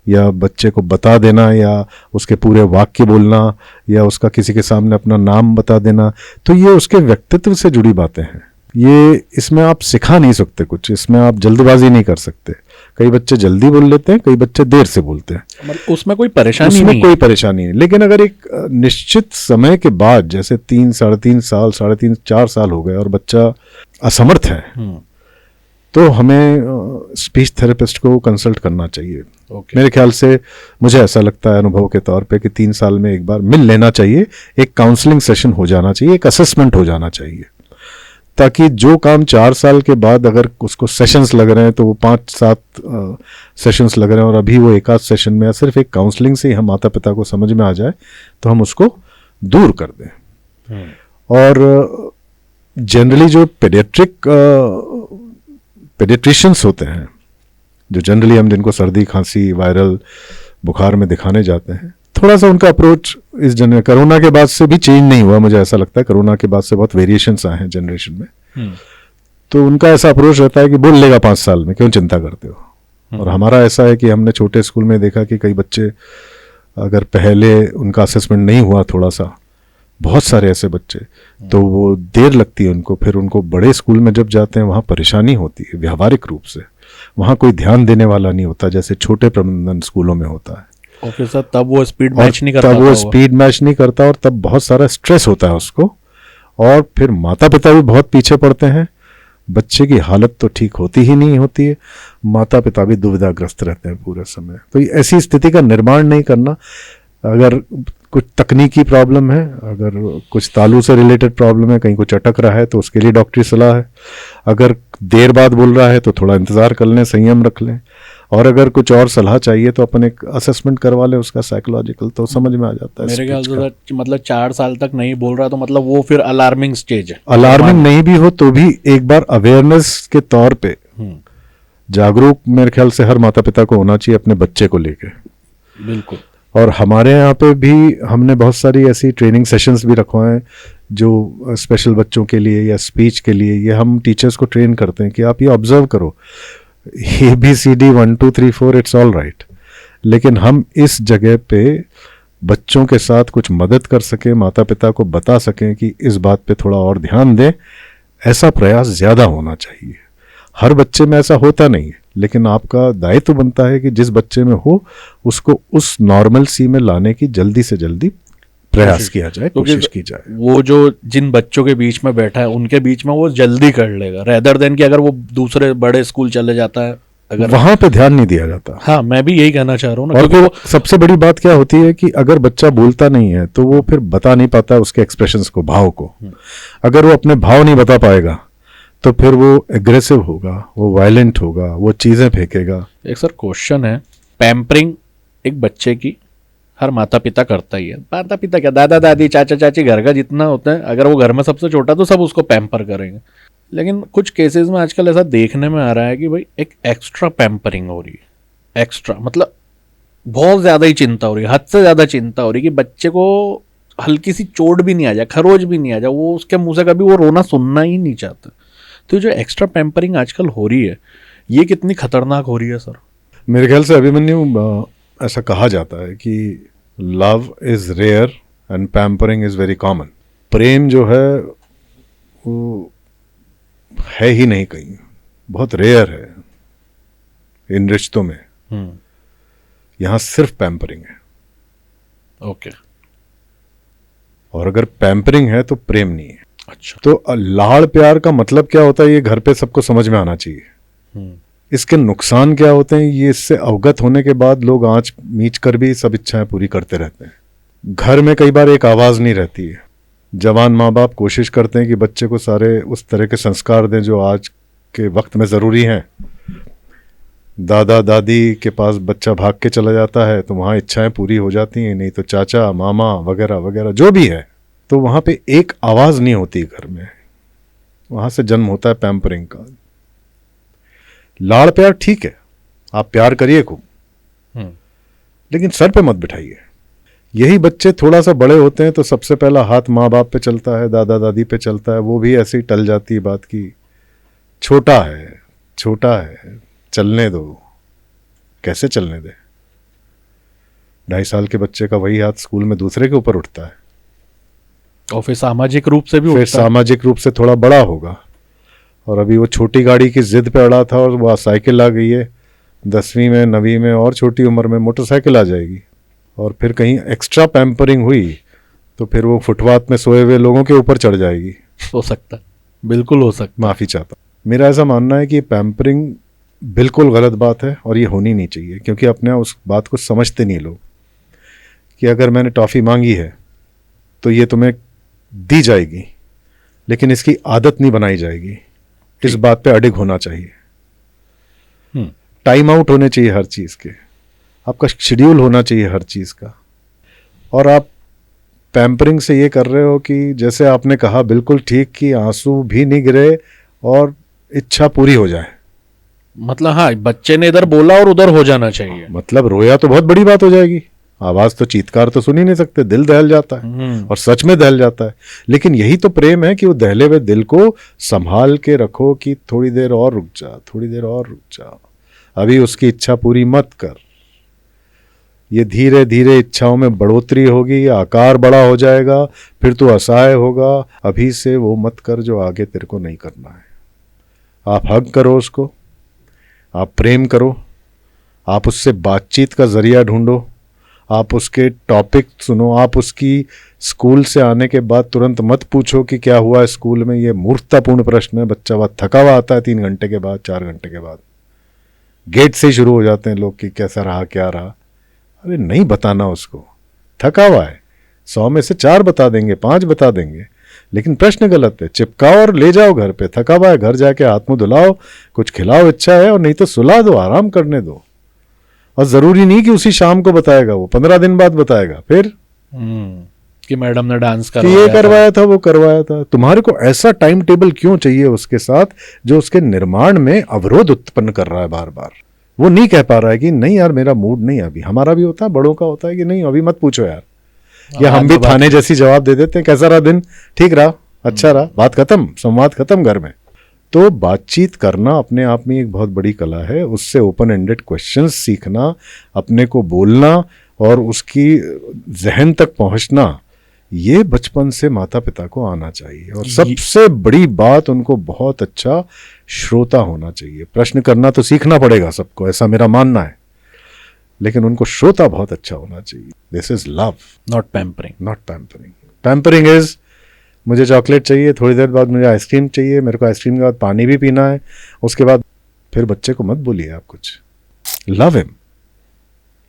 या बच्चे को बता देना या उसके पूरे वाक्य बोलना या उसका किसी के सामने अपना नाम बता देना, तो ये उसके व्यक्तित्व से जुड़ी बातें हैं। ये इसमें आप सिखा नहीं सकते कुछ, इसमें आप जल्दबाजी नहीं कर सकते। कई बच्चे जल्दी बोल लेते हैं, कई बच्चे देर से बोलते हैं, मतलब उसमें कोई परेशानी उसमें नहीं कोई परेशानी नहीं। लेकिन अगर एक निश्चित समय के बाद, जैसे 3, 3.5 साल, 3.5, 4 साल हो गए और बच्चा असमर्थ है, तो हमें स्पीच थेरेपिस्ट को कंसल्ट करना चाहिए। मेरे ख्याल से, मुझे ऐसा लगता है अनुभव के तौर पे, कि 3 साल में एक बार मिल लेना चाहिए, एक काउंसलिंग सेशन हो जाना चाहिए, एक असेसमेंट हो जाना चाहिए, ताकि जो काम 4 साल के बाद अगर उसको सेशंस लग रहे हैं तो वो 5-7 सेशंस लग रहे हैं, और अभी वो एक आध सेशन में या सिर्फ एक काउंसलिंग से ही हम माता पिता को समझ में आ जाए तो हम उसको दूर कर दें। और जनरली जो पेडियाट्रिशियंस होते हैं, जो जनरली हम जिनको सर्दी खांसी वायरल बुखार में दिखाने जाते हैं, थोड़ा सा उनका अप्रोच इस कोरोना के बाद से भी चेंज नहीं हुआ। मुझे ऐसा लगता है कोरोना के बाद से बहुत वेरिएशंस आए हैं जनरेशन में, तो उनका ऐसा अप्रोच रहता है कि बोल लेगा 5 साल में, क्यों चिंता करते हो। और हमारा ऐसा है कि हमने छोटे स्कूल में देखा कि कई बच्चे, अगर पहले उनका असेसमेंट नहीं हुआ थोड़ा सा, बहुत सारे ऐसे बच्चे, तो वो देर लगती है उनको, फिर उनको बड़े स्कूल में जब जाते हैं वहाँ परेशानी होती है व्यावहारिक रूप से। वहाँ कोई ध्यान देने वाला नहीं होता जैसे छोटे प्रबंधन स्कूलों में होता है। ओके सर, तब वो स्पीड मैच नहीं करता, तब वो स्पीड मैच नहीं करता, और तब बहुत सारा स्ट्रेस होता है उसको, और फिर माता पिता भी बहुत पीछे पड़ते हैं। बच्चे की हालत तो ठीक होती ही नहीं होती है, माता पिता भी दुविधाग्रस्त रहते हैं पूरे समय। तो ऐसी स्थिति का निर्माण नहीं करना। अगर कुछ तकनीकी प्रॉब्लम है, अगर कुछ तालू से रिलेटेड प्रॉब्लम है, कहीं कुछ अटक रहा है, तो उसके लिए डॉक्टरी सलाह है। अगर देर बाद बोल रहा है तो थोड़ा इंतज़ार कर लें, संयम रख लें, और अगर कुछ और सलाह चाहिए तो अपन एक असेसमेंट करवा लें उसका साइकोलॉजिकल, तो समझ में आ जाता है। मेरे ख्याल से मतलब 4 साल तक नहीं बोल रहा तो मतलब वो फिर अलार्मिंग स्टेज है। अलार्मिंग नहीं भी हो तो भी एक बार अवेयरनेस के तौर पे जागरूक मेरे ख्याल से हर माता पिता को होना चाहिए अपने बच्चे को लेके। बिल्कुल। और हमारे यहाँ पे भी हमने बहुत सारी ऐसी ट्रेनिंग सेशंस भी रखवाए हैं जो स्पेशल बच्चों के लिए या स्पीच के लिए। ये हम टीचर्स को ट्रेन करते हैं कि आप ये ऑब्जर्व करो, ABCD 1 2 3 4 इट्स ऑल राइट, लेकिन हम इस जगह पे बच्चों के साथ कुछ मदद कर सकें, माता पिता को बता सकें कि इस बात पे थोड़ा और ध्यान दें, ऐसा प्रयास ज़्यादा होना चाहिए। हर बच्चे में ऐसा होता नहीं है, लेकिन आपका दायित्व बनता है कि जिस बच्चे में हो उसको उस नॉर्मल सी में लाने की जल्दी से जल्दी प्रयास किया जाए, कोशिश की जाए। वो जो जिन बच्चों के बीच में बैठा है उनके बीच में वो जल्दी कर लेगा, रेदर देन कि अगर वो दूसरे बड़े स्कूल चले जाता है, अगर वहां पे ध्यान नहीं दिया जाता। हाँ, मैं भी यही कहना चाह रहा हूँ ना। और वो सबसे बड़ी बात क्या होती है कि अगर बच्चा बोलता नहीं है तो वो फिर बता नहीं पाता उसके एक्सप्रेशंस को, भाव को। अगर वो अपने भाव नहीं बता पाएगा तो फिर वो एग्रेसिव होगा, वो वायलेंट होगा, वो चीजें फेंकेगा। एक सर क्वेश्चन है, पैम्परिंग एक बच्चे की हर माता पिता करता ही है। माता पिता क्या, दादा दादी चाचा चाची घर का जितना होता है, अगर वो घर में सबसे छोटा तो सब उसको पैम्पर करेंगे। लेकिन कुछ केसेस में आजकल ऐसा देखने में आ रहा है कि भाई एक एक्स्ट्रा पैम्परिंग हो रही है। एक्स्ट्रा मतलब बहुत ज़्यादा ही चिंता हो रही है, हद से ज़्यादा चिंता हो रही है कि बच्चे को हल्की सी चोट भी नहीं आ जाए, खरोच भी नहीं आ जाए, वो उसके मुंह से कभी वो रोना सुनना ही नहीं चाहता। तो जो एक्स्ट्रा पैम्परिंग आजकल हो रही है, ये कितनी खतरनाक हो रही है सर? मेरे ख्याल से अभिमन्यु, ऐसा कहा जाता है कि love is rare and pampering is very common. प्रेम जो है वो है ही नहीं कहीं, बहुत रेयर है इन रिश्तों में। यहां सिर्फ पैम्परिंग है। ओके। और अगर पैम्परिंग है तो प्रेम नहीं है। अच्छा। तो लाड़ प्यार का मतलब क्या होता है, ये घर पे सबको समझ में आना चाहिए। इसके नुकसान क्या होते हैं, ये इससे अवगत होने के बाद लोग आंच मीच कर भी सब इच्छाएं पूरी करते रहते हैं। घर में कई बार एक आवाज नहीं रहती है। जवान माँ बाप कोशिश करते हैं कि बच्चे को सारे उस तरह के संस्कार दें जो आज के वक्त में ज़रूरी हैं, दादा दादी के पास बच्चा भाग के चला जाता है तो वहाँ इच्छाएं पूरी हो जाती हैं, नहीं तो चाचा मामा वगैरह वगैरह जो भी है, तो वहाँ पे एक आवाज़ नहीं होती घर में। वहाँ से जन्म होता है पैम्परिंग का। लाड़ प्यार ठीक है, आप प्यार करिए खूब, लेकिन सर पे मत बिठाइए। यही बच्चे थोड़ा सा बड़े होते हैं तो सबसे पहला हाथ माँ बाप पे चलता है, दादा दादी पे चलता है, वो भी ऐसे ही टल जाती है बात की छोटा है चलने दो। कैसे चलने दे? 2.5 साल के बच्चे का वही हाथ स्कूल में दूसरे के ऊपर उठता है, और फिर सामाजिक रूप से भी फिर उठता है। सामाजिक रूप से थोड़ा बड़ा होगा। और अभी वो छोटी गाड़ी की जिद पे अड़ा था और वह साइकिल आ गई है, 10वीं में 9वीं में और छोटी उम्र में मोटरसाइकिल आ जाएगी। और फिर कहीं एक्स्ट्रा पैम्परिंग हुई तो फिर वो फुटपाथ में सोए हुए लोगों के ऊपर चढ़ जाएगी। हो सकता है, बिल्कुल हो सकता माफ़ी चाहता हूँ। मेरा ऐसा मानना है कि पैम्परिंग बिल्कुल गलत बात है और ये होनी नहीं चाहिए, क्योंकि अपने उस बात को समझते नहीं लोग कि अगर मैंने टॉफ़ी मांगी है तो ये तुम्हें दी जाएगी, लेकिन इसकी आदत नहीं बनाई जाएगी। इस बात पे अडिग होना चाहिए। टाइम आउट होने चाहिए हर चीज़ के, आपका शेड्यूल होना चाहिए हर चीज़ का। और आप पैम्परिंग से ये कर रहे हो कि जैसे आपने कहा बिल्कुल ठीक, कि आंसू भी नहीं गिरे और इच्छा पूरी हो जाए। मतलब हाँ, बच्चे ने इधर बोला और उधर हो जाना चाहिए। मतलब रोया तो बहुत बड़ी बात हो जाएगी, आवाज़ तो चीत्कार तो सुन ही नहीं सकते, दिल दहल जाता है और सच में दहल जाता है। लेकिन यही तो प्रेम है कि वो दहले हुए दिल को संभाल के रखो कि थोड़ी देर और रुक जा, थोड़ी देर और रुक जा, अभी उसकी इच्छा पूरी मत कर। ये धीरे धीरे इच्छाओं में बढ़ोतरी होगी, आकार बड़ा हो जाएगा, फिर तू असहाय होगा। अभी से वो मत कर जो आगे तेरे को नहीं करना है। आप हग करो उसको, आप प्रेम करो, आप उससे बातचीत का जरिया ढूंढो, आप उसके टॉपिक सुनो। आप उसकी स्कूल से आने के बाद तुरंत मत पूछो कि क्या हुआ है स्कूल में, ये मूर्खतापूर्ण प्रश्न है। बच्चा बहुत थका हुआ आता है 3 घंटे के बाद, 4 घंटे के बाद। गेट से ही शुरू हो जाते हैं लोग कि कैसा रहा, क्या रहा। अरे नहीं बताना उसको, थका हुआ है। 100 में से 4 बता देंगे, 5 बता देंगे, लेकिन प्रश्न गलत है। चिपकाओ और ले जाओ घर पे। थका हुआ है, घर जाके हाथ मुंह धुलाओ, कुछ खिलाओ, इच्छा है, और नहीं तो सुला दो, आराम करने दो। और जरूरी नहीं कि उसी शाम को बताएगा, वो 15 दिन बाद बताएगा फिर कि मैडम ने डांस कि ये करवाया था, वो करवाया था। तुम्हारे को ऐसा टाइम टेबल क्यों चाहिए उसके साथ जो उसके निर्माण में अवरोध उत्पन्न कर रहा है बार बार? वो नहीं कह पा रहा है कि नहीं यार मेरा मूड नहीं अभी। हमारा भी होता है, बड़ों का होता है कि नहीं अभी मत पूछो यार, या हम भी थाने जैसी जवाब दे देते हैं, कैसा रहा दिन, ठीक रहा, अच्छा रहा, बात खत्म, संवाद खत्म घर में। तो बातचीत करना अपने आप में एक बहुत बड़ी कला है। उससे ओपन एंडेड क्वेश्चंस सीखना, अपने को बोलना और उसकी जहन तक पहुंचना, ये बचपन से माता पिता को आना चाहिए। और सबसे बड़ी बात, उनको बहुत अच्छा श्रोता होना चाहिए। प्रश्न करना तो सीखना पड़ेगा सबको, ऐसा मेरा मानना है, लेकिन उनको श्रोता बहुत अच्छा होना चाहिए। This is love, not pampering. Not pampering. Pampering is मुझे चॉकलेट चाहिए, थोड़ी देर बाद मुझे आइसक्रीम चाहिए, मेरे को आइसक्रीम के बाद पानी भी पीना है, उसके बाद फिर बच्चे को मत बोलिए आप कुछ। Love him.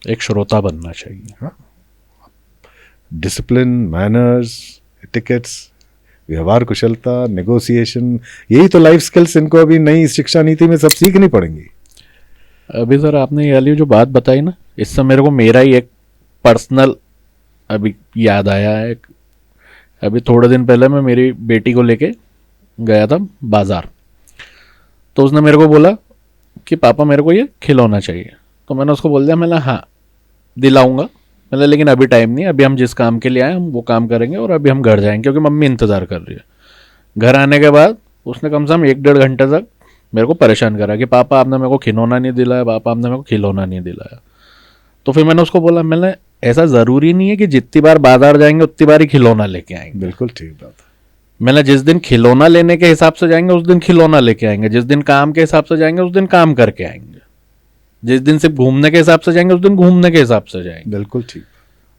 एक श्रोता बनना चाहिए। हाँ, डिसिप्लिन, मैनर्स, एटिकेट्स, व्यवहार कुशलता, नेगोशिएशन, यही तो लाइफ स्किल्स इनको अभी नई शिक्षा नीति में सब सीखनी पड़ेंगी। अभी सर आपने ये वाली जो बात बताई ना, इससे मेरे को मेरा ही एक पर्सनल अभी याद आया है। अभी थोड़े दिन पहले मैं मेरी बेटी को लेके गया था बाज़ार, तो उसने मेरे को बोला कि पापा मेरे को ये खिलौना चाहिए। तो मैंने उसको बोल दिया, मैंने हाँ दिलाऊंगा, मैंने लेकिन अभी टाइम नहीं, अभी हम जिस काम के लिए आए हम वो काम करेंगे और अभी हम घर जाएंगे क्योंकि मम्मी इंतज़ार कर रही है। घर आने के बाद उसने कम से कम 1-1.5 घंटे तक मेरे को परेशान करा कि पापा आपने मेरे को खिलौना नहीं दिलाया, पापा आपने मेरे को खिलौना नहीं दिलाया। तो फिर मैंने उसको बोला, मैंने ऐसा ज़रूरी नहीं है कि जितनी बार बाजार जाएंगे उतनी बार ही खिलौना लेके आएंगे। बिल्कुल ठीक बात है। मैंने जिस दिन खिलौना लेने के हिसाब से जाएंगे उस दिन खिलौना लेके आएंगे, जिस दिन काम के हिसाब से जाएंगे उस दिन काम करके आएंगे, जिस दिन सिर्फ घूमने के हिसाब से जाएंगे उस दिन घूमने के हिसाब से जाएंगे। बिल्कुल ठीक।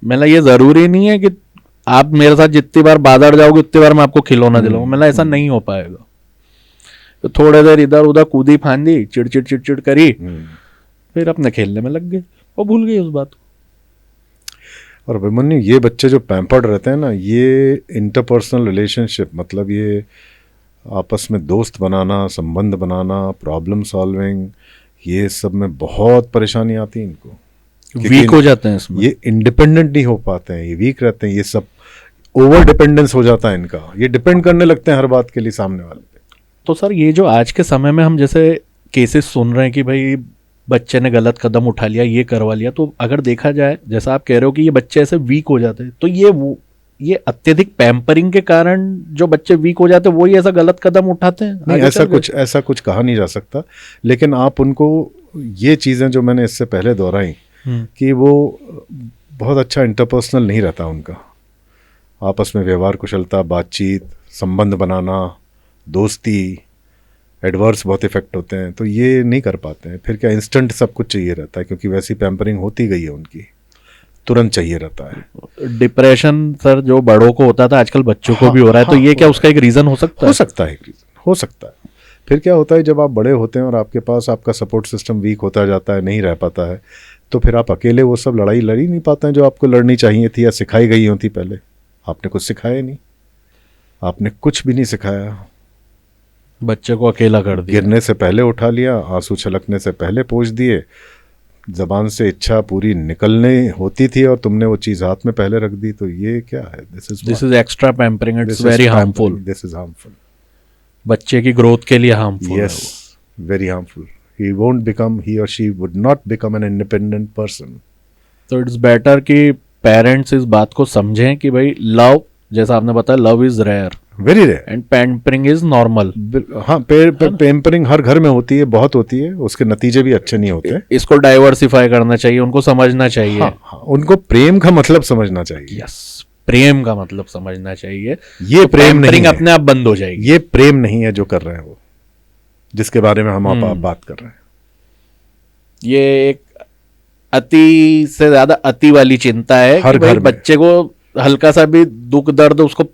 मैंने ये ज़रूरी नहीं है कि आप मेरे साथ जितनी बार बाजार जाओगे उतनी बार मैं आपको खिलौना दिलाऊंगा। मैंने ऐसा नहीं हो पाएगा। तो थोड़ी देर इधर उधर कूदी फांदी, चिड़चिड़ चिड़चिड़ करी, फिर अपने खेलने में लग गए और भूल गई उस बात को। और अभिमन्यु, ये बच्चे जो पैम्पर्ड रहते हैं ना, ये इंटरपर्सनल रिलेशनशिप, मतलब ये आपस में दोस्त बनाना, संबंध बनाना, प्रॉब्लम सॉल्विंग, ये सब में बहुत परेशानी आती है इनको, वीक हो जाते हैं इसमें। ये इंडिपेंडेंट नहीं हो पाते हैं, ये वीक रहते हैं, ये सब ओवर डिपेंडेंस हो जाता है इनका, ये डिपेंड करने लगते हैं हर बात के लिए सामने वाले पे। तो सर ये जो आज के समय में हम जैसे केसेस सुन रहे हैं कि भाई बच्चे ने गलत कदम उठा लिया, ये करवा लिया, तो अगर देखा जाए जैसा आप कह रहे हो कि ये बच्चे ऐसे वीक हो जाते हैं, तो ये अत्यधिक पैम्परिंग के कारण जो बच्चे वीक हो जाते हैं वही ऐसा गलत कदम उठाते हैं? नहीं, ऐसा कुछ कहा नहीं जा सकता, लेकिन आप उनको ये चीज़ें जो मैंने इससे पहले दोहराई कि वो बहुत अच्छा इंटरपर्सनल नहीं रहता उनका, आपस में व्यवहार कुशलता, बातचीत, संबंध बनाना, दोस्ती, एडवर्स बहुत इफेक्ट होते हैं, तो ये नहीं कर पाते हैं। फिर क्या इंस्टेंट सब कुछ चाहिए रहता है, क्योंकि वैसी पैम्परिंग होती गई है उनकी, तुरंत चाहिए रहता है। डिप्रेशन सर जो बड़ों को होता था आजकल बच्चों को भी हो रहा है, तो ये क्या उसका एक रीज़न हो सकता है? हो सकता है, एक रीज़न हो सकता है। फिर क्या होता है, जब आप बड़े होते हैं और आपके पास आपका सपोर्ट सिस्टम वीक होता जाता है, नहीं रह पाता है, तो फिर आप अकेले वो सब लड़ाई लड़ ही नहीं पाते हैं जो आपको लड़नी चाहिए थी या सिखाई गई होती पहले। आपने कुछ सिखाया नहीं, आपने कुछ भी नहीं सिखाया, बच्चे को अकेला कर दिया, गिरने से पहले उठा लिया, आंसू छलकने से पहले पोंछ दिए, जबान से इच्छा पूरी निकलने होती थी और तुमने वो चीज़ हाथ में पहले रख दी, तो ये क्या है? This is extra pampering, it's very harmful, this is harmful, बच्चे की ग्रोथ के लिए harmful. Yes, very harmful. he or she would not become an independent person. तो इट्स बेटर कि पेरेंट्स इस बात को समझें कि भाई लव, जैसा आपने बताया, love is rare, very rare, and pampering is normal. हाँ, पैम्परिंग हर घर में होती है, बहुत होती है, उसके नतीजे भी अच्छे नहीं होते। इसको डाइवर्सिफाई करना चाहिए, उनको समझना चाहिए। हाँ, उनको प्रेम का मतलब समझना चाहिए। यस, प्रेम का मतलब समझना चाहिए। ये तो प्रेम नहीं है, अपने आप बंद हो जाएगी। ये प्रेम नहीं है जो कर रहे हैं वो, जिसके बारे में हम आप बात कर रहे हैं। ये एक अति से ज्यादा अति वाली चिंता है हर कि भाई घर में। बच्चे को हल्का सा भी दुख दर्द उसको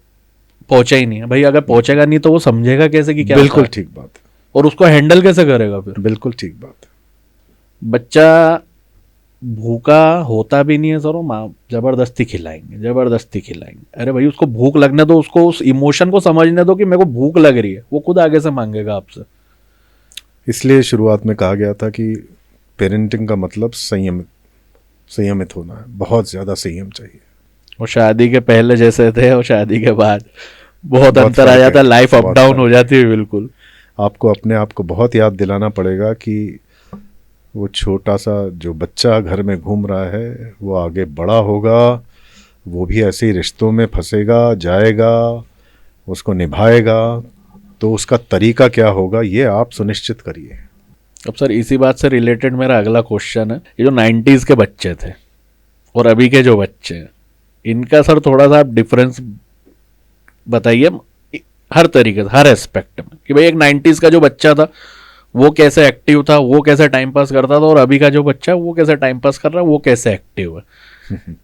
पहुंचा ही नहीं है। भाई अगर पहुंचेगा नहीं तो वो समझेगा कैसे कि क्या बिल्कुल होता है? ठीक बात है, और उसको हैंडल कैसे करेगा फिर? बिल्कुल ठीक बात है। बच्चा भूखा होता भी नहीं है सर, माँ जबरदस्ती खिलाएंगे। अरे भाई उसको भूख लगने दो, उसको उस इमोशन को समझने दो कि मेरे को भूख लग रही है, वो खुद आगे से मांगेगा आपसे। इसलिए शुरुआत में कहा गया था कि पेरेंटिंग का मतलब संयमित होना है, बहुत ज़्यादा संयम चाहिए। और शादी के पहले जैसे थे और शादी के बाद बहुत अंतर आ फर्क जाता है, है, लाइफ अप बहुत डाउन फर्क हो जाती है। बिल्कुल, आपको अपने आप को बहुत याद दिलाना पड़ेगा कि वो छोटा सा जो बच्चा घर में घूम रहा है वो आगे बड़ा होगा, वो भी ऐसे ही रिश्तों में फंसेगा, जाएगा, उसको निभाएगा, तो उसका तरीका क्या होगा ये आप सुनिश्चित करिए। अब सर इसी बात से रिलेटेड मेरा अगला क्वेश्चन है, ये जो 90s के बच्चे थे और अभी के जो बच्चे हैं, इनका सर थोड़ा सा आप डिफरेंस बताइए हर तरीके से, हर एस्पेक्ट में, कि भाई एक 90s का जो बच्चा था वो कैसे एक्टिव था, वो कैसे टाइम पास करता था, और अभी का जो बच्चा है वो कैसे टाइम पास कर रहा है, वो कैसे एक्टिव है।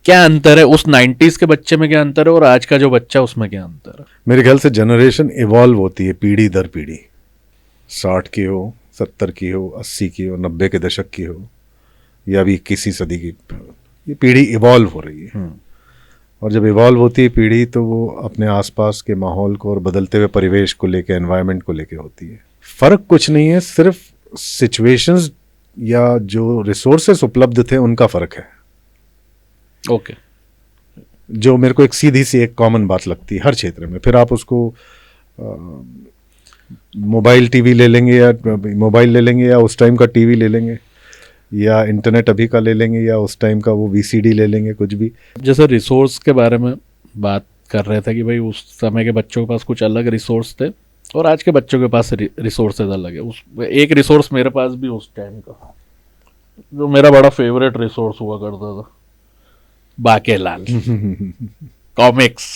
क्या अंतर है उस 90s के बच्चे में, क्या अंतर है, और आज का जो बच्चा उसमें क्या अंतर है? मेरे ख्याल से जनरेशन इवॉल्व होती है पीढ़ी दर पीढ़ी, 60 की हो, 70 की हो, 80 की हो, 90 के दशक की हो, या अभी 21वीं सदी की, ये पीढ़ी इवॉल्व हो रही है। और जब इवॉल्व होती है पीढ़ी तो वो अपने आसपास के माहौल को और बदलते हुए परिवेश को लेके, एनवायरनमेंट को लेके होती है। फ़र्क कुछ नहीं है, सिर्फ सिचुएशंस या जो रिसोर्सेस उपलब्ध थे उनका फ़र्क है। ओके, जो मेरे को एक सीधी सी एक कॉमन बात लगती है हर क्षेत्र में। फिर आप उसको मोबाइल टीवी ले लेंगे या मोबाइल ले लेंगे, या उस टाइम का टीवी ले लेंगे, या इंटरनेट अभी का ले लेंगे, या उस टाइम का वो वीसीडी ले लेंगे, कुछ भी। जैसे रिसोर्स के बारे में बात कर रहे थे कि भाई उस समय के बच्चों के पास कुछ अलग रिसोर्स थे और आज के बच्चों के पास रिसोर्सेज अलग है। उस एक रिसोर्स मेरे पास भी उस टाइम का, जो मेरा बड़ा फेवरेट रिसोर्स हुआ करता था, बाकेलाल कॉमिक्स।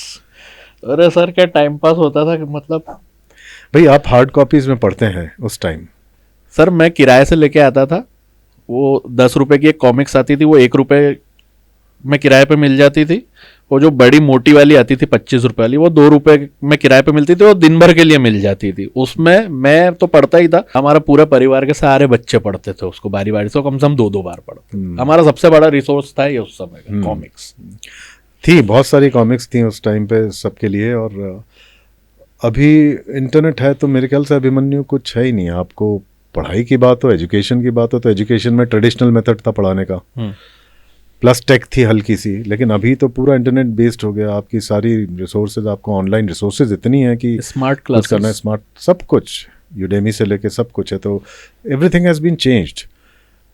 अरे सर क्या टाइम पास होता था, मतलब भाई आप हार्ड कॉपीज में पढ़ते हैं उस टाइम? सर मैं किराए से लेके आता था, वो 10 रुपए की एक कॉमिक्स आती थी, वो 1 रुपए में किराए पे मिल जाती थी। वो जो बड़ी मोटी वाली आती थी 25 रुपए वाली, वो 2 रुपए में किराए पे मिलती थी, वो दिन भर के लिए मिल जाती थी। उसमें मैं तो पढ़ता ही था, हमारा पूरे परिवार के सारे बच्चे पढ़ते थे उसको बारी बारी से, कम से कम 2-2 बार पढ़ते। हमारा सबसे बड़ा रिसोर्स था ये उस समय का, कॉमिक्स थी। बहुत सारी कॉमिक्स थी उस टाइम पे सबके लिए। और अभी इंटरनेट है तो मेरे ख्याल से अभिमन्यु कुछ है ही नहीं, आपको पढ़ाई की बात हो, एजुकेशन की बात हो, तो एजुकेशन में ट्रेडिशनल मेथड था पढ़ाने का, प्लस टेक थी हल्की सी। लेकिन अभी तो पूरा इंटरनेट बेस्ड हो गया, आपकी सारी रिसोर्सेज, आपको ऑनलाइन रिसोर्सेज इतनी है कि स्मार्ट कुछ करना है, क्लासेस। स्मार्ट सब कुछ, यूडेमी से लेके सब कुछ है। तो एवरीथिंग हैज़ बीन चेंज्ड।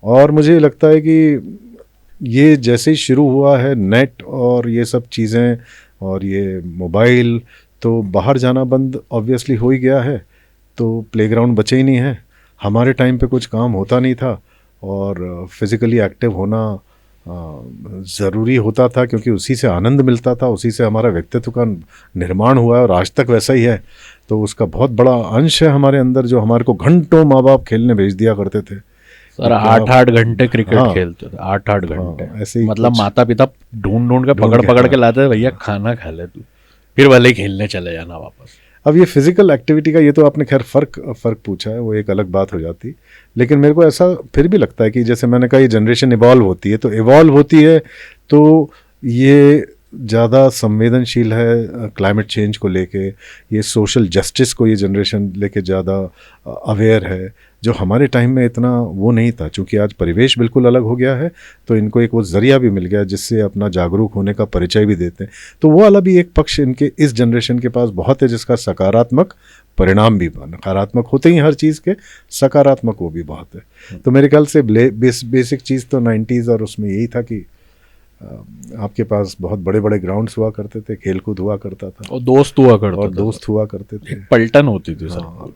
और मुझे लगता है कि ये जैसे ही शुरू हुआ है नेट और ये सब चीज़ें और ये मोबाइल, तो बाहर जाना बंद ऑब्वियसली हो ही गया है, तो प्लेग्राउंड बचे ही नहीं है। हमारे टाइम पे कुछ काम होता नहीं था और फिज़िकली एक्टिव होना ज़रूरी होता था, क्योंकि उसी से आनंद मिलता था, उसी से हमारा व्यक्तित्व का निर्माण हुआ है और आज तक वैसा ही है। तो उसका बहुत बड़ा अंश है हमारे अंदर, जो हमारे को घंटों माँ बाप खेलने भेज दिया करते थे। सर 8-8 घंटे क्रिकेट हाँ, खेलते थे, 8-8 हाँ, घंटे। ऐसे ही मतलब कुछ माता पिता ढूंढ ढूंढ के ढूंढ पकड़ के, पकड़ के हाँ। लाते थे, भैया खाना खा ले तू, फिर भले ही खेलने चले जाना वापस। अब ये फिजिकल एक्टिविटी का, ये तो आपने खैर फ़र्क पूछा है, वो एक अलग बात हो जाती। लेकिन मेरे को ऐसा फिर भी लगता है कि जैसे मैंने कहा, ये जनरेशन इवॉल्व होती है, तो इवॉल्व होती है तो ये ज़्यादा संवेदनशील है क्लाइमेट चेंज को लेके, ये सोशल जस्टिस को ये जनरेशन लेके ज़्यादा अवेयर है, जो हमारे टाइम में इतना वो नहीं था। चूँकि आज परिवेश बिल्कुल अलग हो गया है, तो इनको एक वो ज़रिया भी मिल गया जिससे अपना जागरूक होने का परिचय भी देते हैं। तो वो वाला भी एक पक्ष इनके इस जनरेशन के पास बहुत है, जिसका सकारात्मक परिणाम भी, नकारात्मक होते ही हर चीज़ के, सकारात्मक वो भी बहुत है। तो मेरे ख्याल से बेसिक चीज़ तो 90s और उसमें यही था कि आपके पास बहुत बड़े बड़े ग्राउंड्स हुआ करते थे, खेलकूद हुआ करता था और दोस्त हुआ करते और थे, दोस्त हुआ करते थे। पलटन होती थी सर, हाँ,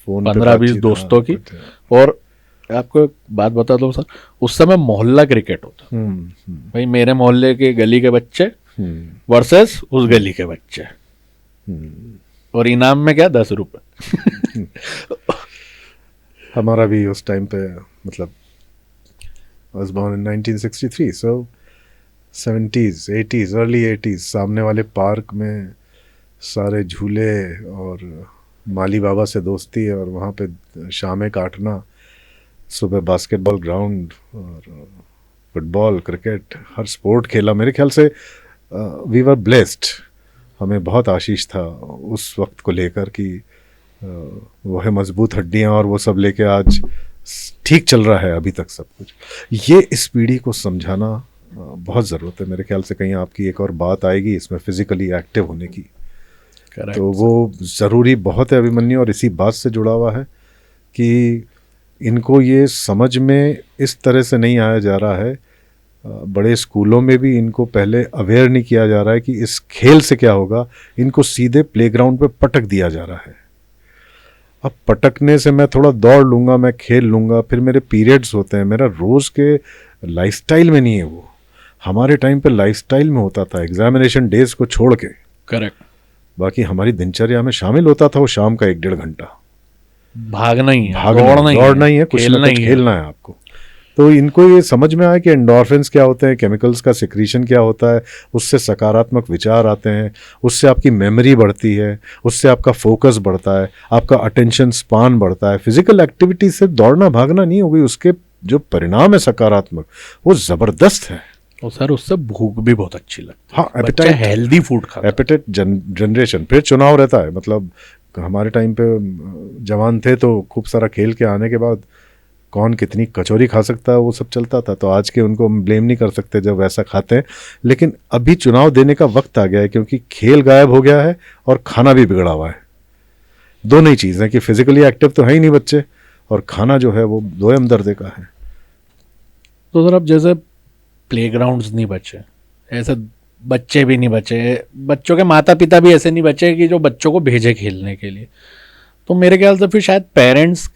फोन पे 15-20 बातचीत, दोस्तों हाँ, की। कुछ, और आपको एक बात बता दूं सर, उस समय मोहल्ला क्रिकेट होता, भाई मेरे मोहल्ले के गली के बच्चे वर्सेस उस गली के बच्चे, और इनाम में क्या 10 रुपए। हमारा भी उस टाइम पे, मतलब I was born in 1963, so 70s, 80s, early 80s, सामने वाले पार्क में सारे झूले और माली बाबा से दोस्ती और वहाँ पे शामें काटना, सुबह बास्केटबॉल ग्राउंड और फुटबॉल, क्रिकेट, हर स्पोर्ट खेला। मेरे ख्याल से वी वर ब्लेस्ड, हमें बहुत आशीष था उस वक्त को लेकर कि वो है मजबूत हड्डियाँ और वो सब लेके आज ठीक चल रहा है अभी तक सब कुछ। ये इस पीढ़ी को समझाना बहुत ज़रूरत है मेरे ख्याल से। कहीं आपकी एक और बात आएगी इसमें फिज़िकली एक्टिव होने की, तो वो ज़रूरी बहुत है अभिमन्यु, और इसी बात से जुड़ा हुआ है कि इनको ये समझ में इस तरह से नहीं आया जा रहा है। बड़े स्कूलों में भी इनको पहले अवेयर नहीं किया जा रहा है कि इस खेल से क्या होगा, इनको सीधे प्लेग्राउंड पे पटक दिया जा रहा है। अब पटकने से मैं थोड़ा दौड़ लूँगा, मैं खेल लूँगा, फिर मेरे पीरियड्स होते हैं, मेरा रोज़ के लाइफस्टाइल में नहीं है वो। हमारे टाइम पे लाइफस्टाइल में होता था, एग्जामिनेशन डेज को छोड़ के। करेक्ट। बाकी हमारी दिनचर्या में शामिल होता था वो शाम का 1-1.5 घंटा भागना ही है, दौड़ना ही है, कुछ ना कुछ खेलना है आपको। तो इनको ये समझ में आया कि एंडोर्फिन्स क्या होते हैं, केमिकल्स का सिक्रीशन क्या होता है, उससे सकारात्मक विचार आते हैं, उससे आपकी मेमोरी बढ़ती है, उससे आपका फोकस बढ़ता है, आपका अटेंशन स्पान बढ़ता है। फिजिकल एक्टिविटी से दौड़ना भागना नहीं होगी, उसके जो परिणाम है सकारात्मक वो ज़बरदस्त है। और सर उससे भूख भी बहुत अच्छी लगती है। हाँ, बच्चा हेल्दी फूड खाता है। Appetite generation. फिर चुनाव रहता है, मतलब हमारे टाइम पे जवान थे तो खूब सारा खेल के आने के बाद कौन कितनी कचौरी खा सकता है वो सब चलता था। तो आज के उनको हम ब्लेम नहीं कर सकते जब वैसा खाते हैं, लेकिन अभी चुनाव देने का वक्त आ गया है, क्योंकि खेल गायब हो गया है और खाना भी बिगड़ा हुआ है। दोनों ही चीज़ें कि फिजिकली एक्टिव तो है ही नहीं बच्चे, और खाना जो है वो दोयम दर्जे का है। तो सर अब जैसे प्लेग्राउंड्स नहीं बचे, ऐसे बच्चे भी नहीं बचे, बच्चों के माता पिता भी ऐसे नहीं बचे कि जो बच्चों को भेजे खेलने के लिए, तो मेरे ख्याल से फिर शायद पेरेंट्स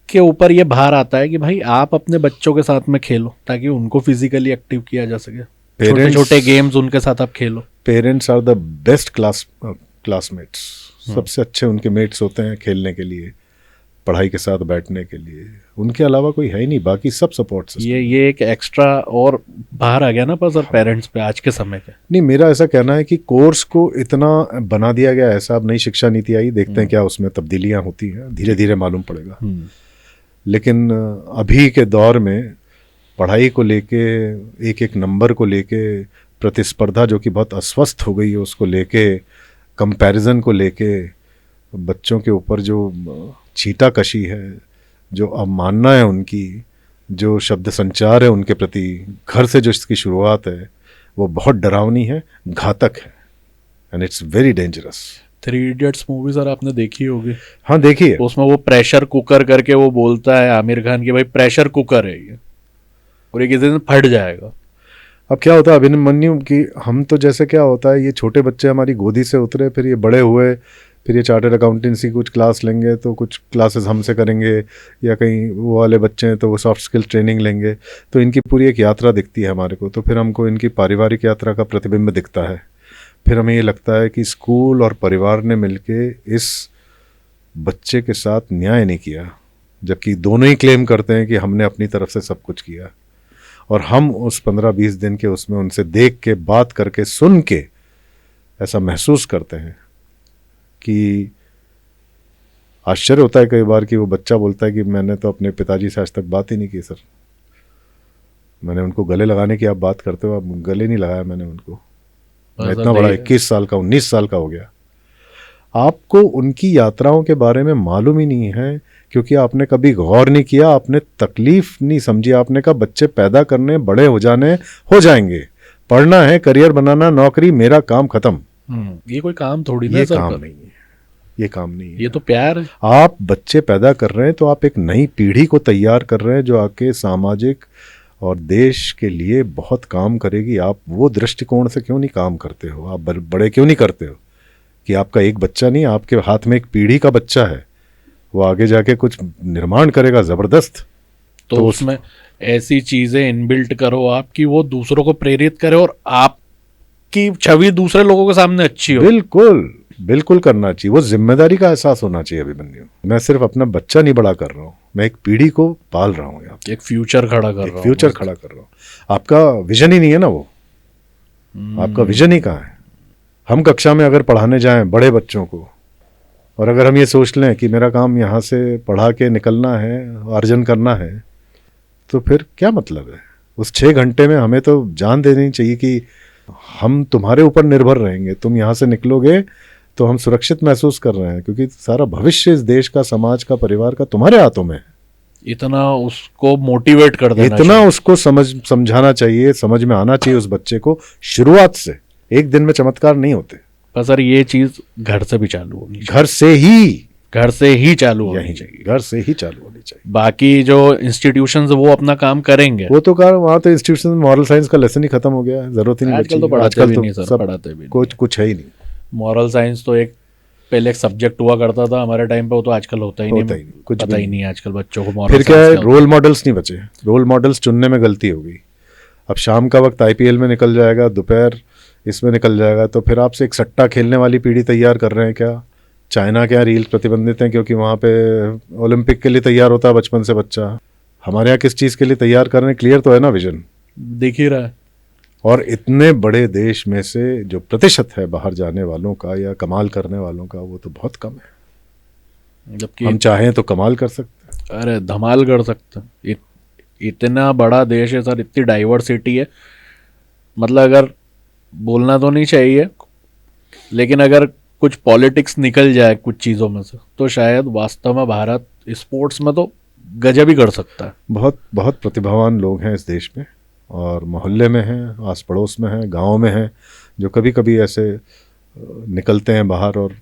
के ऊपर ये भार आता है कि भाई आप अपने बच्चों के साथ में खेलो ताकि उनको फिजिकली एक्टिव किया जा सके। छोटे छोटे गेम्स उनके साथ आप खेलो। Parents are the best classmates, सबसे अच्छे उनके मेट्स होते हैं खेलने के लिए, पढ़ाई के साथ बैठने के लिए। उनके अलावा कोई है ही नहीं, बाकी सब सपोर्ट सिस्टम। ये एक एक्स्ट्रा और बाहर आ गया ना पर सर पेरेंट्स पे आज के समय पे। नहीं, मेरा ऐसा कहना है कि कोर्स को इतना बना दिया गया, ऐसा अब नई शिक्षा नीति आई, देखते हैं क्या उसमें तब्दीलियां होती हैं, धीरे धीरे मालूम पड़ेगा। लेकिन अभी के दौर में पढ़ाई को लेके, एक एक नंबर को लेके प्रतिस्पर्धा जो कि बहुत अस्वस्थ हो गई है, उसको लेके कंपैरिजन को लेके बच्चों के ऊपर जो छींटाकशी है, जो अवमानना है उनकी, जो शब्द संचार है उनके प्रति घर से जो इसकी शुरुआत है, वो बहुत डरावनी है, घातक है, and it's very dangerous. 3 idiots movie sir आपने देखी होगी। हाँ देखिए, उसमें वो प्रेशर कुकर करके वो बोलता है आमिर खान की, भाई प्रेशर कुकर है ये और ये किसी दिन फट जाएगा। अब क्या होता है अभिमन्यु की, हम तो जैसे क्या होता है, ये छोटे बच्चे हमारी गोदी से उतरे, फिर ये बड़े हुए, फिर ये चार्टर्ड अकाउंटेंसी कुछ क्लास लेंगे तो कुछ क्लासेस हमसे करेंगे, या कहीं वो वाले बच्चे हैं तो वो सॉफ्ट स्किल ट्रेनिंग लेंगे, तो इनकी पूरी एक यात्रा दिखती है हमारे को। तो फिर हमको इनकी पारिवारिक यात्रा का प्रतिबिंब दिखता है। फिर हमें ये लगता है कि स्कूल और परिवार ने मिलके इस बच्चे के साथ न्याय नहीं किया, जबकि दोनों ही क्लेम करते हैं कि हमने अपनी तरफ से सब कुछ किया। और हम उस 15-20 दिन के उसमें उनसे देख के, बात करके, सुन के ऐसा महसूस करते हैं कि आश्चर्य होता है कई बार कि वो बच्चा बोलता है कि मैंने तो अपने पिताजी से आज तक बात ही नहीं की सर। मैंने उनको गले लगाने की आप बात करते हो, अब गले नहीं लगाया मैंने उनको। मैं इतना बड़ा 21 साल का, 19 साल का हो गया। आपको उनकी यात्राओं के बारे में मालूम ही नहीं है, क्योंकि आपने कभी गौर नहीं किया, आपने तकलीफ नहीं समझी। आपने कहा बच्चे पैदा करने, बड़े हो जाने, हो जाएंगे, पढ़ना है, करियर बनाना, नौकरी, मेरा काम खत्म। ये कोई काम थोड़ी ना ये सर काम कर। नहीं है, ये काम नहीं है। ये तो प्यार है। आप बच्चे पैदा कर रहे हैं तो आप एक नई पीढ़ी को तैयार कर रहे हैं जो आके सामाजिक और देश के लिए बहुत काम करेगी। आप वो दृष्टिकोण से क्यों नहीं काम करते हो? आप बड़े क्यों नहीं करते हो कि आपका एक बच्चा नहीं, आपके हाथ में एक पीढ़ी का बच्चा है, वो आगे जाके कुछ निर्माण करेगा ज़बरदस्त। तो उसमें ऐसी चीजें इनबिल्ट करो आपकी, वो दूसरों को प्रेरित करे और आपकी छवि दूसरे लोगों के सामने अच्छी हो। बिल्कुल बिल्कुल करना चाहिए, वो जिम्मेदारी का एहसास होना चाहिए अभिमन्यु। मैं सिर्फ अपना बच्चा नहीं बड़ा कर रहा हूँ, मैं एक पीढ़ी को पाल रहा हूँ, एक फ्यूचर खड़ा कर रहा हूँ। फ्यूचर खड़ा कर रहा हूँ। आपका विजन ही नहीं है ना वो, आपका विजन ही कहाँ है? हम कक्षा में अगर पढ़ाने जाएं बड़े बच्चों को, और अगर हम ये सोच लें कि मेरा काम यहाँ से पढ़ा के निकलना है, अर्जन करना है, तो फिर क्या मतलब है? उस 6 घंटे में हमें तो जान देनी चाहिए कि हम तुम्हारे ऊपर निर्भर रहेंगे, तुम यहाँ से निकलोगे तो हम सुरक्षित महसूस कर रहे हैं, क्योंकि सारा भविष्य इस देश का, समाज का, परिवार का तुम्हारे हाथों में है। इतना उसको मोटिवेट कर देना, इतना उसको समझाना चाहिए, समझ में आना चाहिए उस बच्चे को शुरुआत से। एक दिन में चमत्कार नहीं होते। पर सर ये चीज घर से भी चालू होनी चाहिए, घर से ही चालू होनी चाहिए। घर से ही चालू होनी चाहिए। बाकी जो इंस्टीट्यूशंस वो अपना काम करेंगे, वो तो कर, वहाँ तो इंस्टीट्यूशन में मॉरल साइंस का लेसन ही खत्म हो गया है, जरूरत ही नहीं आजकल तो बची। पढ़ाते भी नहीं सर, सब पढ़ाते भी कुछ है ही नहीं। मॉरल साइंस तो एक पहले एक सब्जेक्ट हुआ करता था हमारे टाइम पे, वो तो आजकल होता ही होता नहीं, ही नहीं, कुछ पता भी ही नहीं आजकल बच्चों को मॉरल फिर क्या है, साइंस रोल मॉडल्स नहीं बचे। रोल मॉडल्स चुनने में गलती हो गई। अब शाम का वक्त IPL में निकल जाएगा, दोपहर इसमें निकल जाएगा, तो फिर आपसे एक सट्टा खेलने वाली पीढ़ी तैयार कर रहे हैं क्या? चाइना क्या रील प्रतिबंधित हैं क्योंकि वहाँ पे ओलंपिक के लिए तैयार होता है बचपन से बच्चा। हमारे यहाँ किस चीज़ के लिए तैयार कर रहे हैं? क्लियर तो है ना विजन, दिख ही रहा है। और इतने बड़े देश में से जो प्रतिशत है बाहर जाने वालों का या कमाल करने वालों का, वो तो बहुत कम है। जबकि हम चाहें तो कमाल कर सकते हैं। अरे धमाल कर सकते हैं। इतना बड़ा देश है सर, इतनी डाइवर्सिटी है, मतलब अगर बोलना तो नहीं चाहिए, लेकिन अगर कुछ पॉलिटिक्स निकल जाए कुछ चीज़ों में से, तो शायद वास्तव में भारत स्पोर्ट्स में तो गजब ही कर सकता है। बहुत बहुत प्रतिभावान लोग हैं इस देश में, और मोहल्ले में हैं, आस पड़ोस में हैं, गाँव में हैं, जो कभी कभी ऐसे निकलते हैं बाहर और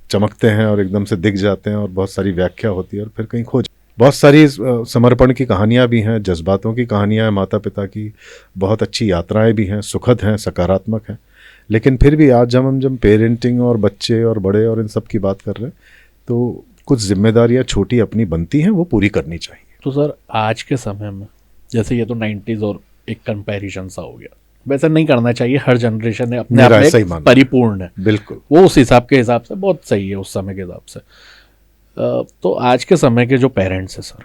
चमकते हैं और एकदम से दिख जाते हैं, और बहुत सारी व्याख्या होती है और फिर कहीं खो जाते। बहुत सारी समर्पण की कहानियाँ भी हैं, जज्बातों की कहानियाँ हैं, माता पिता की बहुत अच्छी यात्राएं भी हैं, सुखद हैं, सकारात्मक हैं। लेकिन फिर भी आज जब पेरेंटिंग और बच्चे और बड़े और इन सब की बात कर रहे हैं, तो कुछ जिम्मेदारियाँ छोटी अपनी बनती हैं, वो पूरी करनी चाहिए। तो सर आज के समय में, जैसे ये तो 90s और एक कंपैरिजन सा हो गया, वैसा नहीं करना चाहिए। हर जनरेशन है अपने आप में परिपूर्ण है, बिल्कुल वो उस हिसाब के हिसाब से बहुत सही है, उस समय के हिसाब से। तो आज के समय के जो पेरेंट्स हैं सर,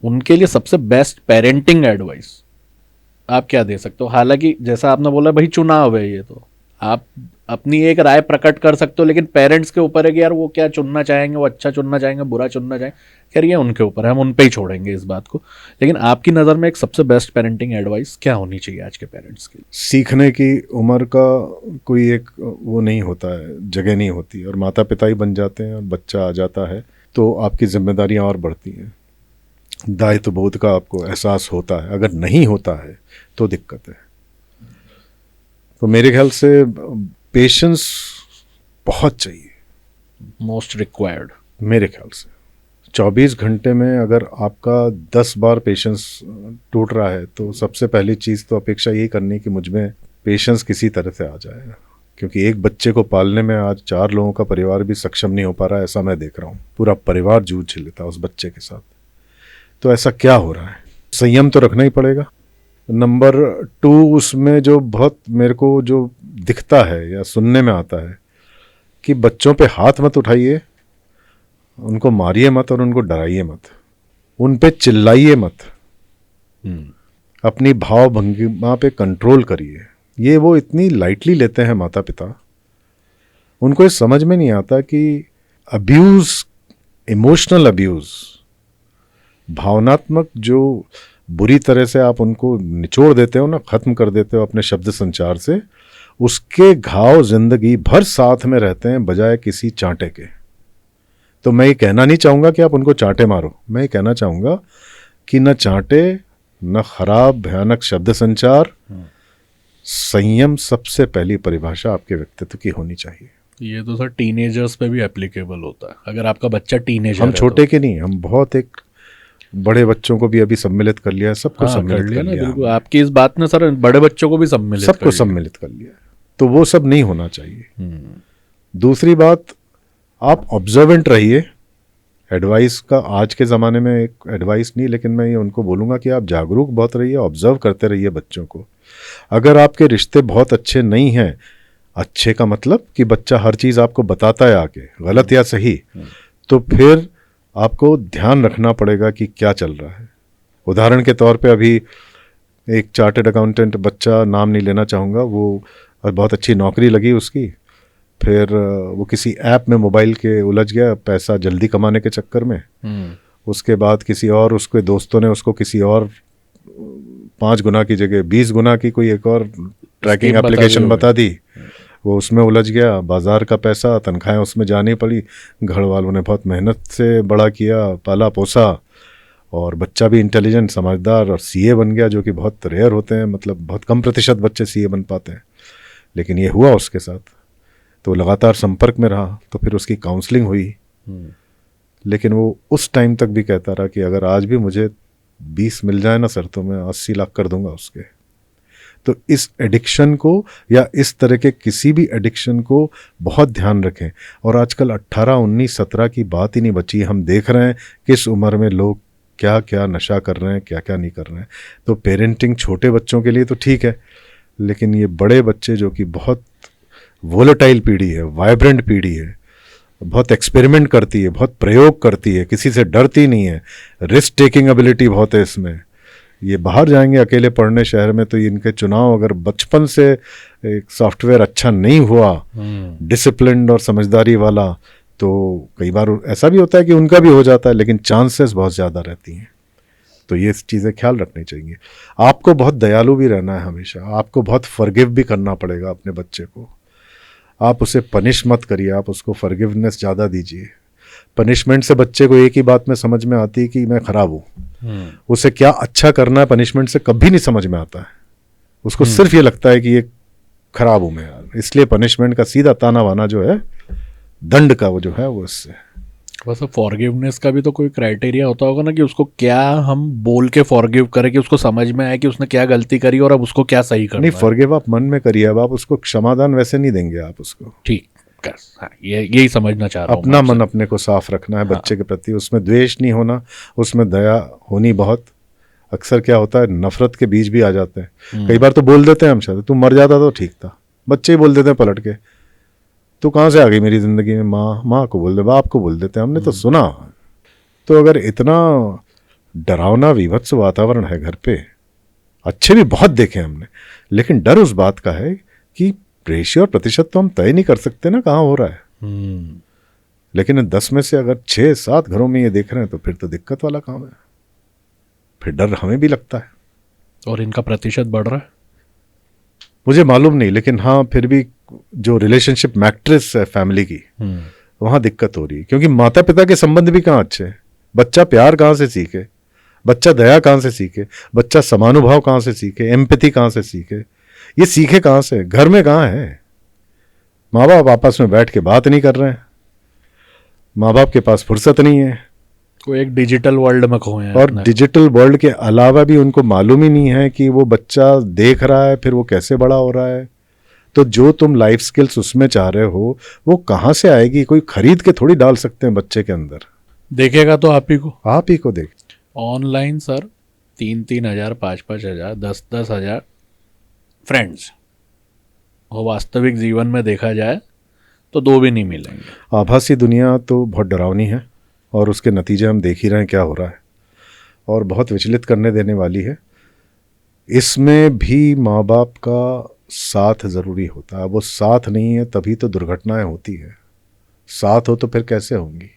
उनके लिए सबसे बेस्ट पेरेंटिंग एडवाइस आप क्या दे सकते हो? हालांकि जैसा आपने बोला भाई चुनाव है, ये तो आप अपनी एक राय प्रकट कर सकते हो, लेकिन पेरेंट्स के ऊपर है कि यार वो क्या चुनना चाहेंगे, वो अच्छा चुनना चाहेंगे, बुरा चुनना चाहेंगे, खैर ये उनके ऊपर है, हम उन पे ही छोड़ेंगे इस बात को। लेकिन आपकी नज़र में एक सबसे बेस्ट पेरेंटिंग एडवाइस क्या होनी चाहिए आज के पेरेंट्स के लिए? सीखने की उम्र का कोई एक वो नहीं होता है, जगह नहीं होती, और माता पिता ही बन जाते हैं और बच्चा आ जाता है तो आपकी जिम्मेदारियां और बढ़ती हैं, दायित्व बोध का आपको एहसास होता है। अगर नहीं होता है तो दिक्कत है। तो मेरे ख्याल से पेशेंस बहुत चाहिए, मोस्ट रिक्वायर्ड। मेरे ख्याल से 24 घंटे में अगर आपका 10 बार पेशेंस टूट रहा है तो सबसे पहली चीज़ तो अपेक्षा यही करनी कि मुझ में पेशेंस किसी तरह से आ जाए, क्योंकि एक बच्चे को पालने में आज 4 लोगों का परिवार भी सक्षम नहीं हो पा रहा है, ऐसा मैं देख रहा हूँ। पूरा परिवार जूझ लेता उस बच्चे के साथ। तो ऐसा क्या हो रहा है? संयम तो रखना ही पड़ेगा। नंबर 2, उसमें जो बहुत मेरे को जो दिखता है या सुनने में आता है कि बच्चों पे हाथ मत उठाइए, उनको मारिए मत और उनको डराइए मत, उन पे चिल्लाइए मत, अपनी भाव भंगिमा पे कंट्रोल करिए। ये वो इतनी लाइटली लेते हैं माता पिता। उनको ये समझ में नहीं आता कि अब्यूज, इमोशनल अब्यूज, भावनात्मक जो बुरी तरह से आप उनको निचोड़ देते हो ना, खत्म कर देते हो अपने शब्द संचार से, उसके घाव जिंदगी भर साथ में रहते हैं बजाय किसी चांटे के। तो मैं ये कहना नहीं चाहूँगा कि आप उनको चांटे मारो, मैं ये कहना चाहूँगा कि न चांटे, न खराब भयानक शब्द संचार, संयम सबसे पहली परिभाषा आपके व्यक्तित्व की होनी चाहिए। ये तो सर टीनेजर्स पे भी एप्लीकेबल होता है। अगर आपका बच्चा टीनेजर हम छोटे के नहीं, हम बहुत एक बड़े बच्चों को भी अभी सम्मिलित कर लिया है, सबको सम्मिलित कर लिया। बिल्कुल, आपकी इस बात ने सर बड़े बच्चों को भी सम्मिलित सबको सम्मिलित कर लिया। तो वो सब नहीं होना चाहिए। दूसरी बात, आप ऑब्जर्वेंट रहिए। एडवाइस का आज के ज़माने में एक एडवाइस नहीं, लेकिन मैं ये उनको बोलूँगा कि आप जागरूक बहुत रहिए, ऑब्जर्व करते रहिए बच्चों को। अगर आपके रिश्ते बहुत अच्छे नहीं हैं, अच्छे का मतलब कि बच्चा हर चीज़ आपको बताता है आके, गलत या सही, तो फिर आपको ध्यान रखना पड़ेगा कि क्या चल रहा है। उदाहरण के तौर पे अभी एक चार्टर्ड अकाउंटेंट बच्चा, नाम नहीं लेना चाहूँगा, वो बहुत अच्छी नौकरी लगी उसकी, फिर वो किसी ऐप में मोबाइल के उलझ गया पैसा जल्दी कमाने के चक्कर में। उसके बाद किसी और उसके दोस्तों ने उसको किसी और 5 गुना की जगह 20 गुना की कोई एक और ट्रैकिंग एप्लीकेशन बता दी, वो उसमें उलझ गया। बाजार का पैसा, तनख्वाहें उसमें जानी पड़ी। घर वालों ने बहुत मेहनत से बड़ा किया, पाला पोसा, और बच्चा भी इंटेलिजेंट, समझदार और सीए बन गया, जो कि बहुत रेयर होते हैं, मतलब बहुत कम प्रतिशत बच्चे सीए बन पाते हैं। लेकिन ये हुआ उसके साथ, तो लगातार संपर्क में रहा, तो फिर उसकी काउंसलिंग हुई। लेकिन वो उस टाइम तक भी कहता रहा कि अगर आज भी मुझे 20 मिल जाए ना सर, तो मैं 80 लाख कर दूंगा उसके। तो इस एडिक्शन को या इस तरह के किसी भी एडिक्शन को बहुत ध्यान रखें। और आजकल 18, 19, 17 की बात ही नहीं बची। हम देख रहे हैं किस उम्र में लोग क्या क्या नशा कर रहे हैं, क्या क्या नहीं कर रहे हैं। तो पेरेंटिंग छोटे बच्चों के लिए तो ठीक है, लेकिन ये बड़े बच्चे जो कि बहुत वोलेटाइल पीढ़ी है, वाइब्रेंट पीढ़ी है, बहुत एक्सपेरिमेंट करती है, बहुत प्रयोग करती है, किसी से डरती नहीं है, रिस्क टेकिंग एबिलिटी बहुत है इसमें। ये बाहर जाएंगे अकेले पढ़ने शहर में, तो इनके चुनाव अगर बचपन से एक सॉफ्टवेयर अच्छा नहीं हुआ, डिसिप्लिन्ड और समझदारी वाला, तो कई बार ऐसा भी होता है कि उनका भी हो जाता है, लेकिन चांसेस बहुत ज़्यादा रहती हैं। तो ये चीज़ें ख्याल रखनी चाहिए। आपको बहुत दयालु भी रहना है हमेशा, आपको बहुत फॉरगिव भी करना पड़ेगा अपने बच्चे को। आप उसे पनिश मत करिए, आप उसको फॉरगिवनेस ज़्यादा दीजिए। पनिशमेंट से बच्चे को एक ही बात में समझ में आती है कि मैं ख़राब हूँ। उसे क्या अच्छा करना है पनिशमेंट से कभी नहीं समझ में आता है। उसको सिर्फ ये लगता है कि ये खराब हूँ मैं यार, इसलिए पनिशमेंट का सीधा ताना वाना जो है, दंड का वो जो है, वो इससे। बस फॉरगिवनेस का भी तो कोई क्राइटेरिया होता होगा ना, कि उसको क्या हम बोल के फॉरगिव करें कि उसको समझ में आए कि उसने क्या गलती करी और अब उसको क्या सही करना नहीं, फॉरगिव आप मन में करिए, अब आप उसको क्षमादान वैसे नहीं देंगे आप उसको। ठीक, हाँ, यही समझना चाह रहा हूँ। अपना मन अपने को साफ रखना है बच्चे के प्रति, उसमें द्वेष नहीं होना, उसमें दया होनी बहुत। अक्सर क्या होता है, नफरत के बीज भी आ जाते हैं। कई बार तो बोल देते हैं हम, शायद तू मर जाता तो ठीक था, बच्चे ही बोल देते हैं पलट के, तू कहाँ से आ गई मेरी ज़िंदगी में, माँ को बोल दे, बाप को बोल देते हैं, हमने तो सुना। तो अगर इतना डरावना विभत्स वातावरण है घर पे, अच्छे भी बहुत देखे हमने, लेकिन डर उस बात का है कि रेशियो और प्रतिशत तो हम तय नहीं कर सकते ना कहाँ हो रहा है। लेकिन 10 में से अगर 6-7 घरों में ये देख रहे हैं, तो फिर तो दिक्कत वाला काम है, फिर डर हमें भी लगता है। और इनका प्रतिशत बढ़ रहा है मुझे मालूम नहीं, लेकिन हाँ फिर भी जो रिलेशनशिप मैट्रिक्स है फैमिली की, वहाँ दिक्कत हो रही है, क्योंकि माता पिता के संबंध भी कहाँ अच्छे हैं। बच्चा प्यार कहाँ से सीखे, बच्चा दया कहाँ से सीखे, बच्चा समानुभाव कहाँ से सीखे, एम्पैथी कहाँ से सीखे, ये सीखे कहाँ से? घर में कहाँ है? माँ बाप आपस में बैठ के बात नहीं कर रहे हैं, माँ बाप के पास फुर्सत नहीं है, वो एक डिजिटल वर्ल्ड में खोए हैं और अपने। डिजिटल वर्ल्ड के अलावा भी उनको मालूम ही नहीं है कि वो बच्चा देख रहा है फिर वो कैसे बड़ा हो रहा है। तो जो तुम लाइफ स्किल्स उसमें चाह रहे हो वो कहाँ से आएगी? कोई खरीद के थोड़ी डाल सकते हैं बच्चे के अंदर। देखेगा तो आप ही को, आप ही को देख। ऑनलाइन सर 3-3 हज़ार, 5-5 हज़ार, 10-10 हज़ार फ्रेंड्स, और वास्तविक जीवन में देखा जाए तो 2 भी नहीं मिलेंगे। आभासी दुनिया तो बहुत डरावनी है और उसके नतीजे हम देख ही रहे हैं क्या हो रहा है, और बहुत विचलित करने देने वाली है। इसमें भी माँ बाप का साथ ज़रूरी होता है। वो साथ नहीं है तभी तो दुर्घटनाएं होती है। साथ हो तो फिर कैसे होंगी?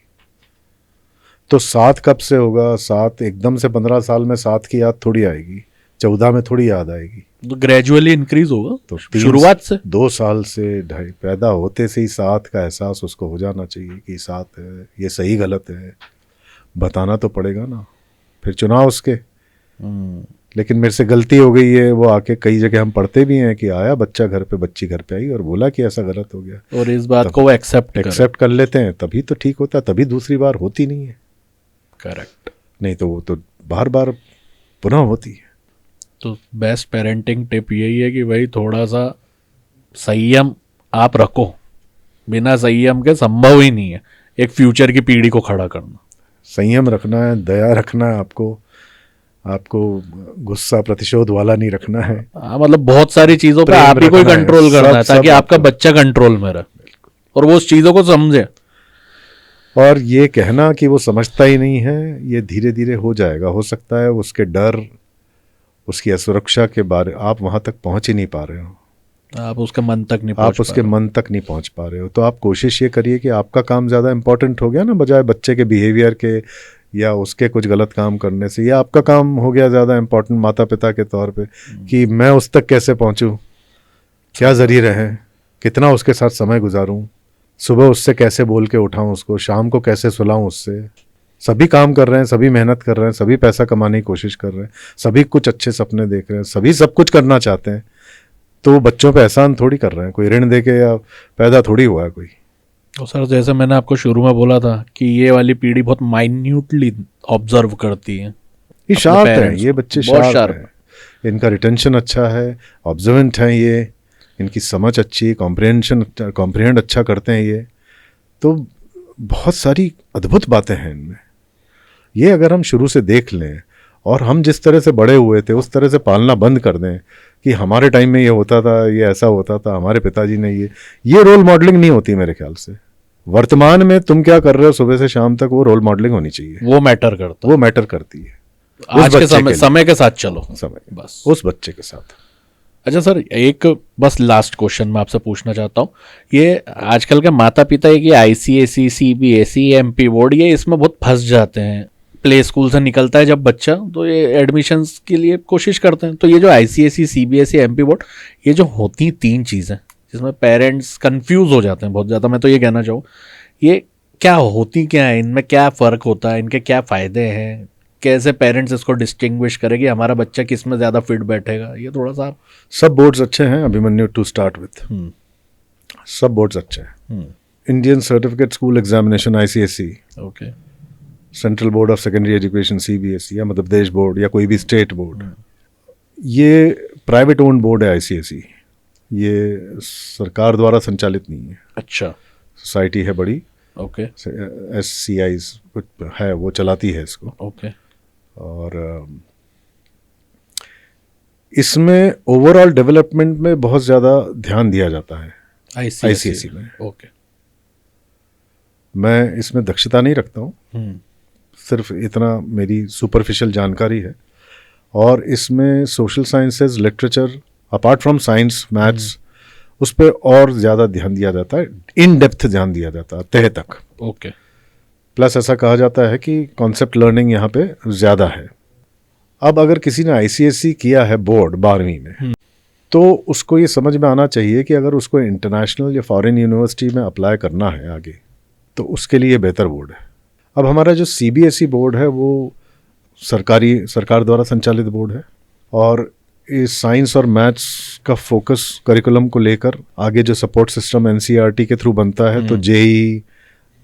तो साथ कब से होगा? साथ एकदम से 15 साल में साथ की याद थोड़ी आएगी, 14 में थोड़ी याद आएगी। तो ग्रेजुअली इंक्रीज होगा तो शुरुआत से 2 साल से 2.5 पैदा होते से ही साथ का एहसास उसको हो जाना चाहिए कि साथ है, ये सही गलत है, बताना तो पड़ेगा ना, फिर चुनाव उसके। लेकिन मेरे से गलती हो गई है, वो आके कई जगह हम पढ़ते भी हैं कि आया बच्चा घर पे, बच्ची घर पे आई और बोला कि ऐसा गलत हो गया, और इस बात को वो एक्सेप्ट कर लेते हैं, तभी तो ठीक होता है, तभी दूसरी बार होती नहीं है। करेक्ट। नहीं तो वो तो बार बार पुनः होती है। तो बेस्ट पेरेंटिंग टिप यही है कि भाई थोड़ा सा संयम आप रखो, बिना संयम के संभव ही नहीं है एक फ्यूचर की पीढ़ी को खड़ा करना। संयम रखना है, दया रखना है, आपको गुस्सा प्रतिशोध वाला नहीं रखना है। हाँ, मतलब बहुत सारी चीजों पे प्रेम आप ही को रखना है, कंट्रोल करना है सब ताकि आपका आपको। बच्चा कंट्रोल में रहे और वो उस चीजों को समझे। और ये कहना कि वो समझता ही नहीं है, ये धीरे धीरे हो जाएगा। हो सकता है उसके डर, उसकी असुरक्षा के बारे आप वहाँ तक पहुँच ही नहीं पा रहे हो, आप उसके मन तक नहीं आप पहुंच उसके पा मन तक नहीं पहुँच पा रहे हो। तो आप कोशिश ये करिए कि आपका काम ज़्यादा इम्पोर्टेंट हो गया ना, बजाय बच्चे के बिहेवियर के या उसके कुछ गलत काम करने से, या आपका काम हो गया ज़्यादा इम्पोर्टेंट माता पिता के तौर पे कि मैं उस तक कैसे पहुँचूँ, क्या ज़रिए रहें, कितना उसके साथ समय गुजारूँ, सुबह उससे कैसे बोल के उठाऊँ उसको, शाम को कैसे सुलाऊँ उससे। सभी काम कर रहे हैं, सभी मेहनत कर रहे हैं, सभी पैसा कमाने की कोशिश कर रहे हैं, सभी कुछ अच्छे सपने देख रहे हैं, सभी सब कुछ करना चाहते हैं। तो वो बच्चों पे एहसान थोड़ी कर रहे हैं, कोई ऋण दे के या पैदा थोड़ी हुआ है कोई। तो सर जैसे मैंने आपको शुरू में बोला था कि ये वाली पीढ़ी बहुत माइन्यूटली ऑब्जर्व करती है। ये शार्प है, parents ये बच्चे बहुत शार्प sharp है, इनका रिटेंशन अच्छा है, ऑब्जर्वेंट है, ये इनकी समझ अच्छी, कॉम्प्रिहेंड अच्छा करते हैं ये। तो बहुत सारी अद्भुत बातें हैं इनमें। ये अगर हम शुरू से देख लें और हम जिस तरह से बड़े हुए थे उस तरह से पालना बंद कर दें कि हमारे टाइम में ये होता था, ये ऐसा होता था, हमारे पिताजी ने ये रोल मॉडलिंग नहीं होती मेरे ख्याल से। वर्तमान में तुम क्या कर रहे हो सुबह से शाम तक, वो रोल मॉडलिंग होनी चाहिए, वो मैटर करता वो मैटर करती है। आज के समय के साथ चलो समय बस उस बच्चे के साथ। अच्छा सर, एक बस लास्ट क्वेश्चन मैं आपसे पूछना चाहता हूँ। ये आजकल के माता पिता है कि ICSE, CBSE, MP बोर्ड, ये इसमें बहुत फंस जाते हैं। प्ले स्कूल से निकलता है जब बच्चा तो ये एडमिशन्स के लिए कोशिश करते हैं। तो ये जो ICSE, CBSE, MP बोर्ड, ये जो होती 3 चीज़ें जिसमें पेरेंट्स कंफ्यूज हो जाते हैं बहुत ज़्यादा, मैं तो ये कहना चाहूँ, ये क्या होती क्या है, इनमें क्या फ़र्क होता है, इनके क्या फ़ायदे हैं, कैसे पेरेंट्स इसको डिस्टिंग्विश करें कि हमारा बच्चा किस में ज़्यादा फिट बैठेगा, ये थोड़ा सा आप। सब बोर्ड्स अच्छे हैं अभिमन्यु, टू स्टार्ट विथ सब बोर्ड्स अच्छे हैं। Indian certificate school examination ICSE, okay, central board of secondary education CBSE, या मध्य प्रदेश बोर्ड या कोई भी स्टेट बोर्ड, ये प्राइवेट ओन्ड बोर्ड है। ICSE ये सरकार द्वारा संचालित नहीं है। अच्छा, सोसाइटी है बड़ी, ओके, SCIs कुछ है, वो चलाती है इसको। ओके, और इसमें ओवरऑल डेवलपमेंट में बहुत ज़्यादा ध्यान दिया जाता है ICSE में। ओके, मैं इसमें दक्षता नहीं रखता हूँ, सिर्फ इतना मेरी सुपरफिशियल जानकारी है। और इसमें social sciences, literature, apart from science, maths, उस पर और ज़्यादा ध्यान दिया जाता है, इन डेप्थ ध्यान दिया जाता है, तह तक। ओके, प्लस ऐसा कहा जाता है कि कॉन्सेप्ट लर्निंग यहाँ पे ज़्यादा है। अब अगर किसी ने ICSE किया है बोर्ड 12वीं में, तो उसको ये समझ में आना चाहिए कि अगर उसको इंटरनेशनल या फॉरेन यूनिवर्सिटी में अप्लाई करना है आगे, तो उसके लिए बेहतर बोर्ड है। अब हमारा जो CBSE बोर्ड है वो सरकार द्वारा संचालित बोर्ड है, और इस साइंस और मैथ्स का फोकस करिकुलम को लेकर आगे जो सपोर्ट सिस्टम NCERT के थ्रू बनता है, तो JEE,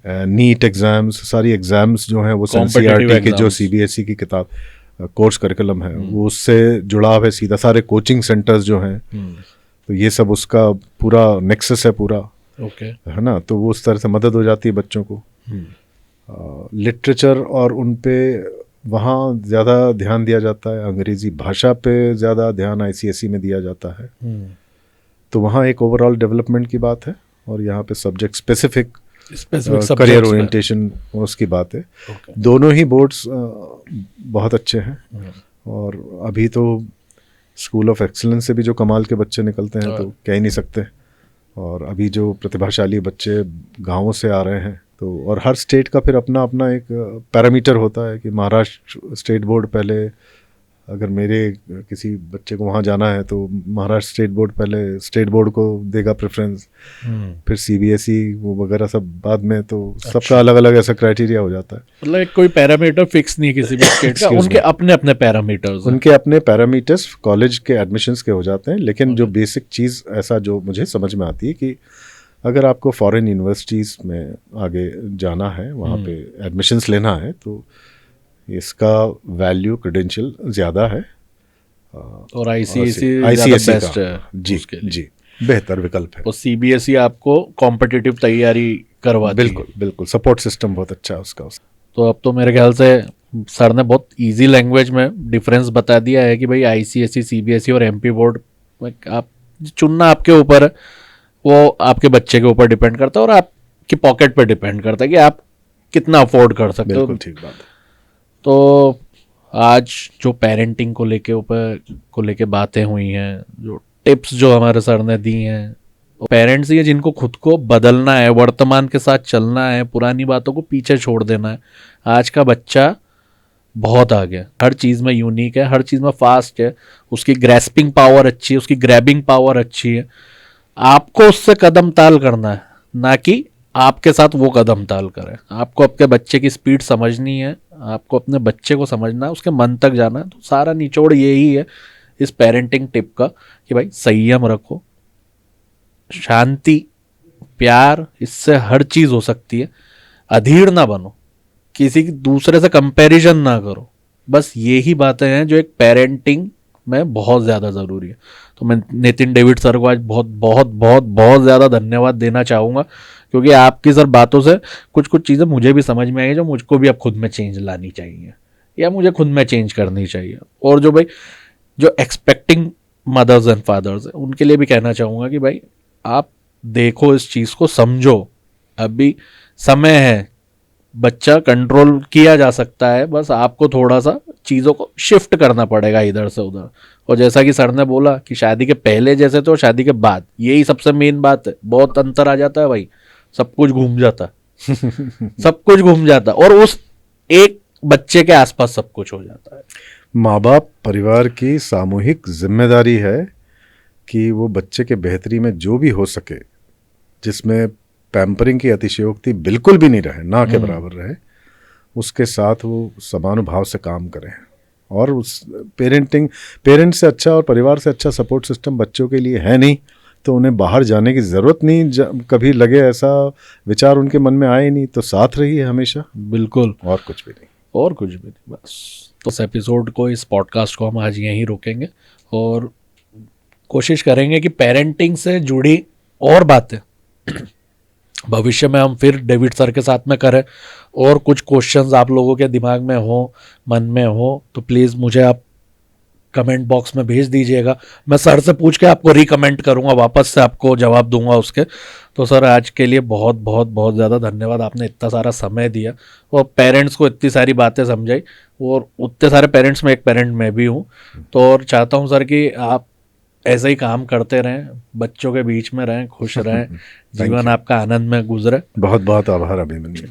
नीट एग्ज़ाम्स, सारी एग्ज़ाम्स जो हैं वो NCERT के जो CBSE की किताब कोर्स करिकुलम है वो उससे जुड़ाव है सीधा। सारे कोचिंग सेंटर्स जो हैं तो ये सब उसका पूरा नेक्सस है पूरा, है ना। तो वो उस तरह से मदद हो जाती है बच्चों को। लिटरेचर और उन पे वहाँ ज़्यादा ध्यान दिया जाता है, अंग्रेज़ी भाषा पे ज़्यादा ध्यान ICSE में दिया जाता है। तो वहाँ एक ओवरऑल डेवलपमेंट की बात है, और यहाँ पे सब्जेक्ट स्पेसिफिक करियर ओरिएंटेशन उसकी बात है। दोनों ही बोर्ड्स बहुत अच्छे हैं, और अभी तो स्कूल ऑफ एक्सीलेंस से भी जो कमाल के बच्चे निकलते हैं तो कह ही नहीं सकते। और अभी जो प्रतिभाशाली बच्चे गाँवों से आ रहे हैं, तो और हर स्टेट का फिर अपना अपना एक पैरामीटर होता है कि महाराष्ट्र स्टेट बोर्ड पहले, अगर मेरे किसी बच्चे को वहाँ जाना है तो महाराष्ट्र स्टेट बोर्ड पहले स्टेट बोर्ड को देगा प्रेफरेंस, फिर CBSE वो वगैरह सब बाद में। तो सबका अलग अलग ऐसा क्राइटेरिया हो जाता है। मतलब कोई पैरामीटर फिक्स नहीं किसी भी स्टेट का, उनके अपने अपने पैरामीटर्स, उनके अपने पैरामीटर्स कॉलेज के एडमिशन्स के हो जाते हैं। लेकिन जो बेसिक चीज़ ऐसा जो मुझे समझ में आती है कि अगर आपको फॉरेन यूनिवर्सिटीज़ में आगे जाना है, वहाँ पे एडमिशन्स लेना है, तो इसका वैल्यू क्रेडेंशियल ज़्यादा है, और ICSE बेस्ट है जी बेहतर विकल्प है। और CBSE आपको कॉम्पिटिटिव तैयारी करवाती है। बिल्कुल सपोर्ट सिस्टम बहुत अच्छा है उसका। तो अब तो मेरे ख्याल से सर ने बहुत इजी लैंग्वेज में डिफरेंस बता दिया है कि भाई ICSE, CBSE और MP बोर्ड आप चुनना आपके ऊपर है, वो आपके बच्चे के ऊपर डिपेंड करता है और आपकी पॉकेट पे डिपेंड करता है कि आप कितना अफोर्ड कर सकते हो। बिल्कुल ठीक बात है। तो आज जो पेरेंटिंग को लेके बातें हुई हैं, जो टिप्स जो हमारे सर ने दी हैं, पेरेंट्स ये जिनको खुद को बदलना है, वर्तमान के साथ चलना है, पुरानी बातों को पीछे छोड़ देना है। आज का बच्चा बहुत आगे है, हर चीज़ में यूनिक है, हर चीज़ में फास्ट है, उसकी ग्रैस्पिंग पावर अच्छी है, उसकी ग्रैबिंग पावर अच्छी है। आपको उससे कदम ताल करना है, ना कि आपके साथ वो कदम ताल करे। आपको अपने बच्चे की स्पीड समझनी है, आपको अपने बच्चे को समझना है, उसके मन तक जाना है। तो सारा निचोड़ यही है इस पेरेंटिंग टिप का कि भाई संयम रखो, शांति, प्यार, इससे हर चीज़ हो सकती है। अधीर ना बनो, किसी दूसरे से कंपैरिजन ना करो। बस यही बातें हैं जो एक पेरेंटिंग में बहुत ज़्यादा ज़रूरी है। तो मैं नितिन डेविड सर को आज बहुत बहुत बहुत बहुत ज़्यादा धन्यवाद देना चाहूँगा, क्योंकि आपकी सर बातों से कुछ कुछ चीज़ें मुझे भी समझ में आई जो मुझको भी अब खुद में चेंज लानी चाहिए, या मुझे खुद में चेंज करनी चाहिए। और जो भाई जो एक्सपेक्टिंग मदर्स एंड फादर्स है, उनके लिए भी कहना चाहूँगा कि भाई आप देखो, इस चीज़ को समझो, अभी समय है, बच्चा कंट्रोल किया जा सकता है, बस आपको थोड़ा सा चीज़ों को शिफ्ट करना पड़ेगा इधर से उधर। और जैसा कि सर ने बोला कि शादी के पहले जैसे तो शादी के बाद, यही सबसे मेन बात है। बहुत अंतर आ जाता है भाई, सब कुछ घूम जाता सब कुछ घूम जाता, और उस एक बच्चे के आसपास सब कुछ हो जाता है। माँ बाप परिवार की सामूहिक जिम्मेदारी है कि वो बच्चे के बेहतरी में जो भी हो सके, जिसमें पैम्परिंग की अतिशयोक्ति बिल्कुल भी नहीं रहे, ना के बराबर रहे, उसके साथ वो समानुभाव से काम करें। और उस पेरेंट से अच्छा और परिवार से अच्छा सपोर्ट सिस्टम बच्चों के लिए है नहीं, तो उन्हें बाहर जाने की ज़रूरत नहीं। कभी लगे ऐसा विचार उनके मन में आए नहीं, तो साथ रहिए हमेशा। बिल्कुल, और कुछ भी नहीं, और कुछ भी नहीं, बस। तो इस एपिसोड को, इस पॉडकास्ट को हम आज यहीं रोकेंगे और कोशिश करेंगे कि पेरेंटिंग से जुड़ी और बातें भविष्य में हम फिर डेविड सर के साथ में करें। और कुछ क्वेश्चंस आप लोगों के दिमाग में हो, मन में हो, तो प्लीज़ मुझे आप कमेंट बॉक्स में भेज दीजिएगा। मैं सर से पूछ के आपको रिकमेंड करूंगा, वापस से आपको जवाब दूंगा उसके। तो सर आज के लिए बहुत बहुत बहुत ज़्यादा धन्यवाद, आपने इतना सारा समय दिया और पेरेंट्स को इतनी सारी बातें समझाई। और उतने सारे पेरेंट्स में एक पेरेंट मैं भी हूँ, तो और चाहता हूँ सर कि आप ऐसे ही काम करते रहें, बच्चों के बीच में रहें, खुश रहें, जीवन आपका आनंद में गुजरे। बहुत बहुत आभार अभिमन्यु।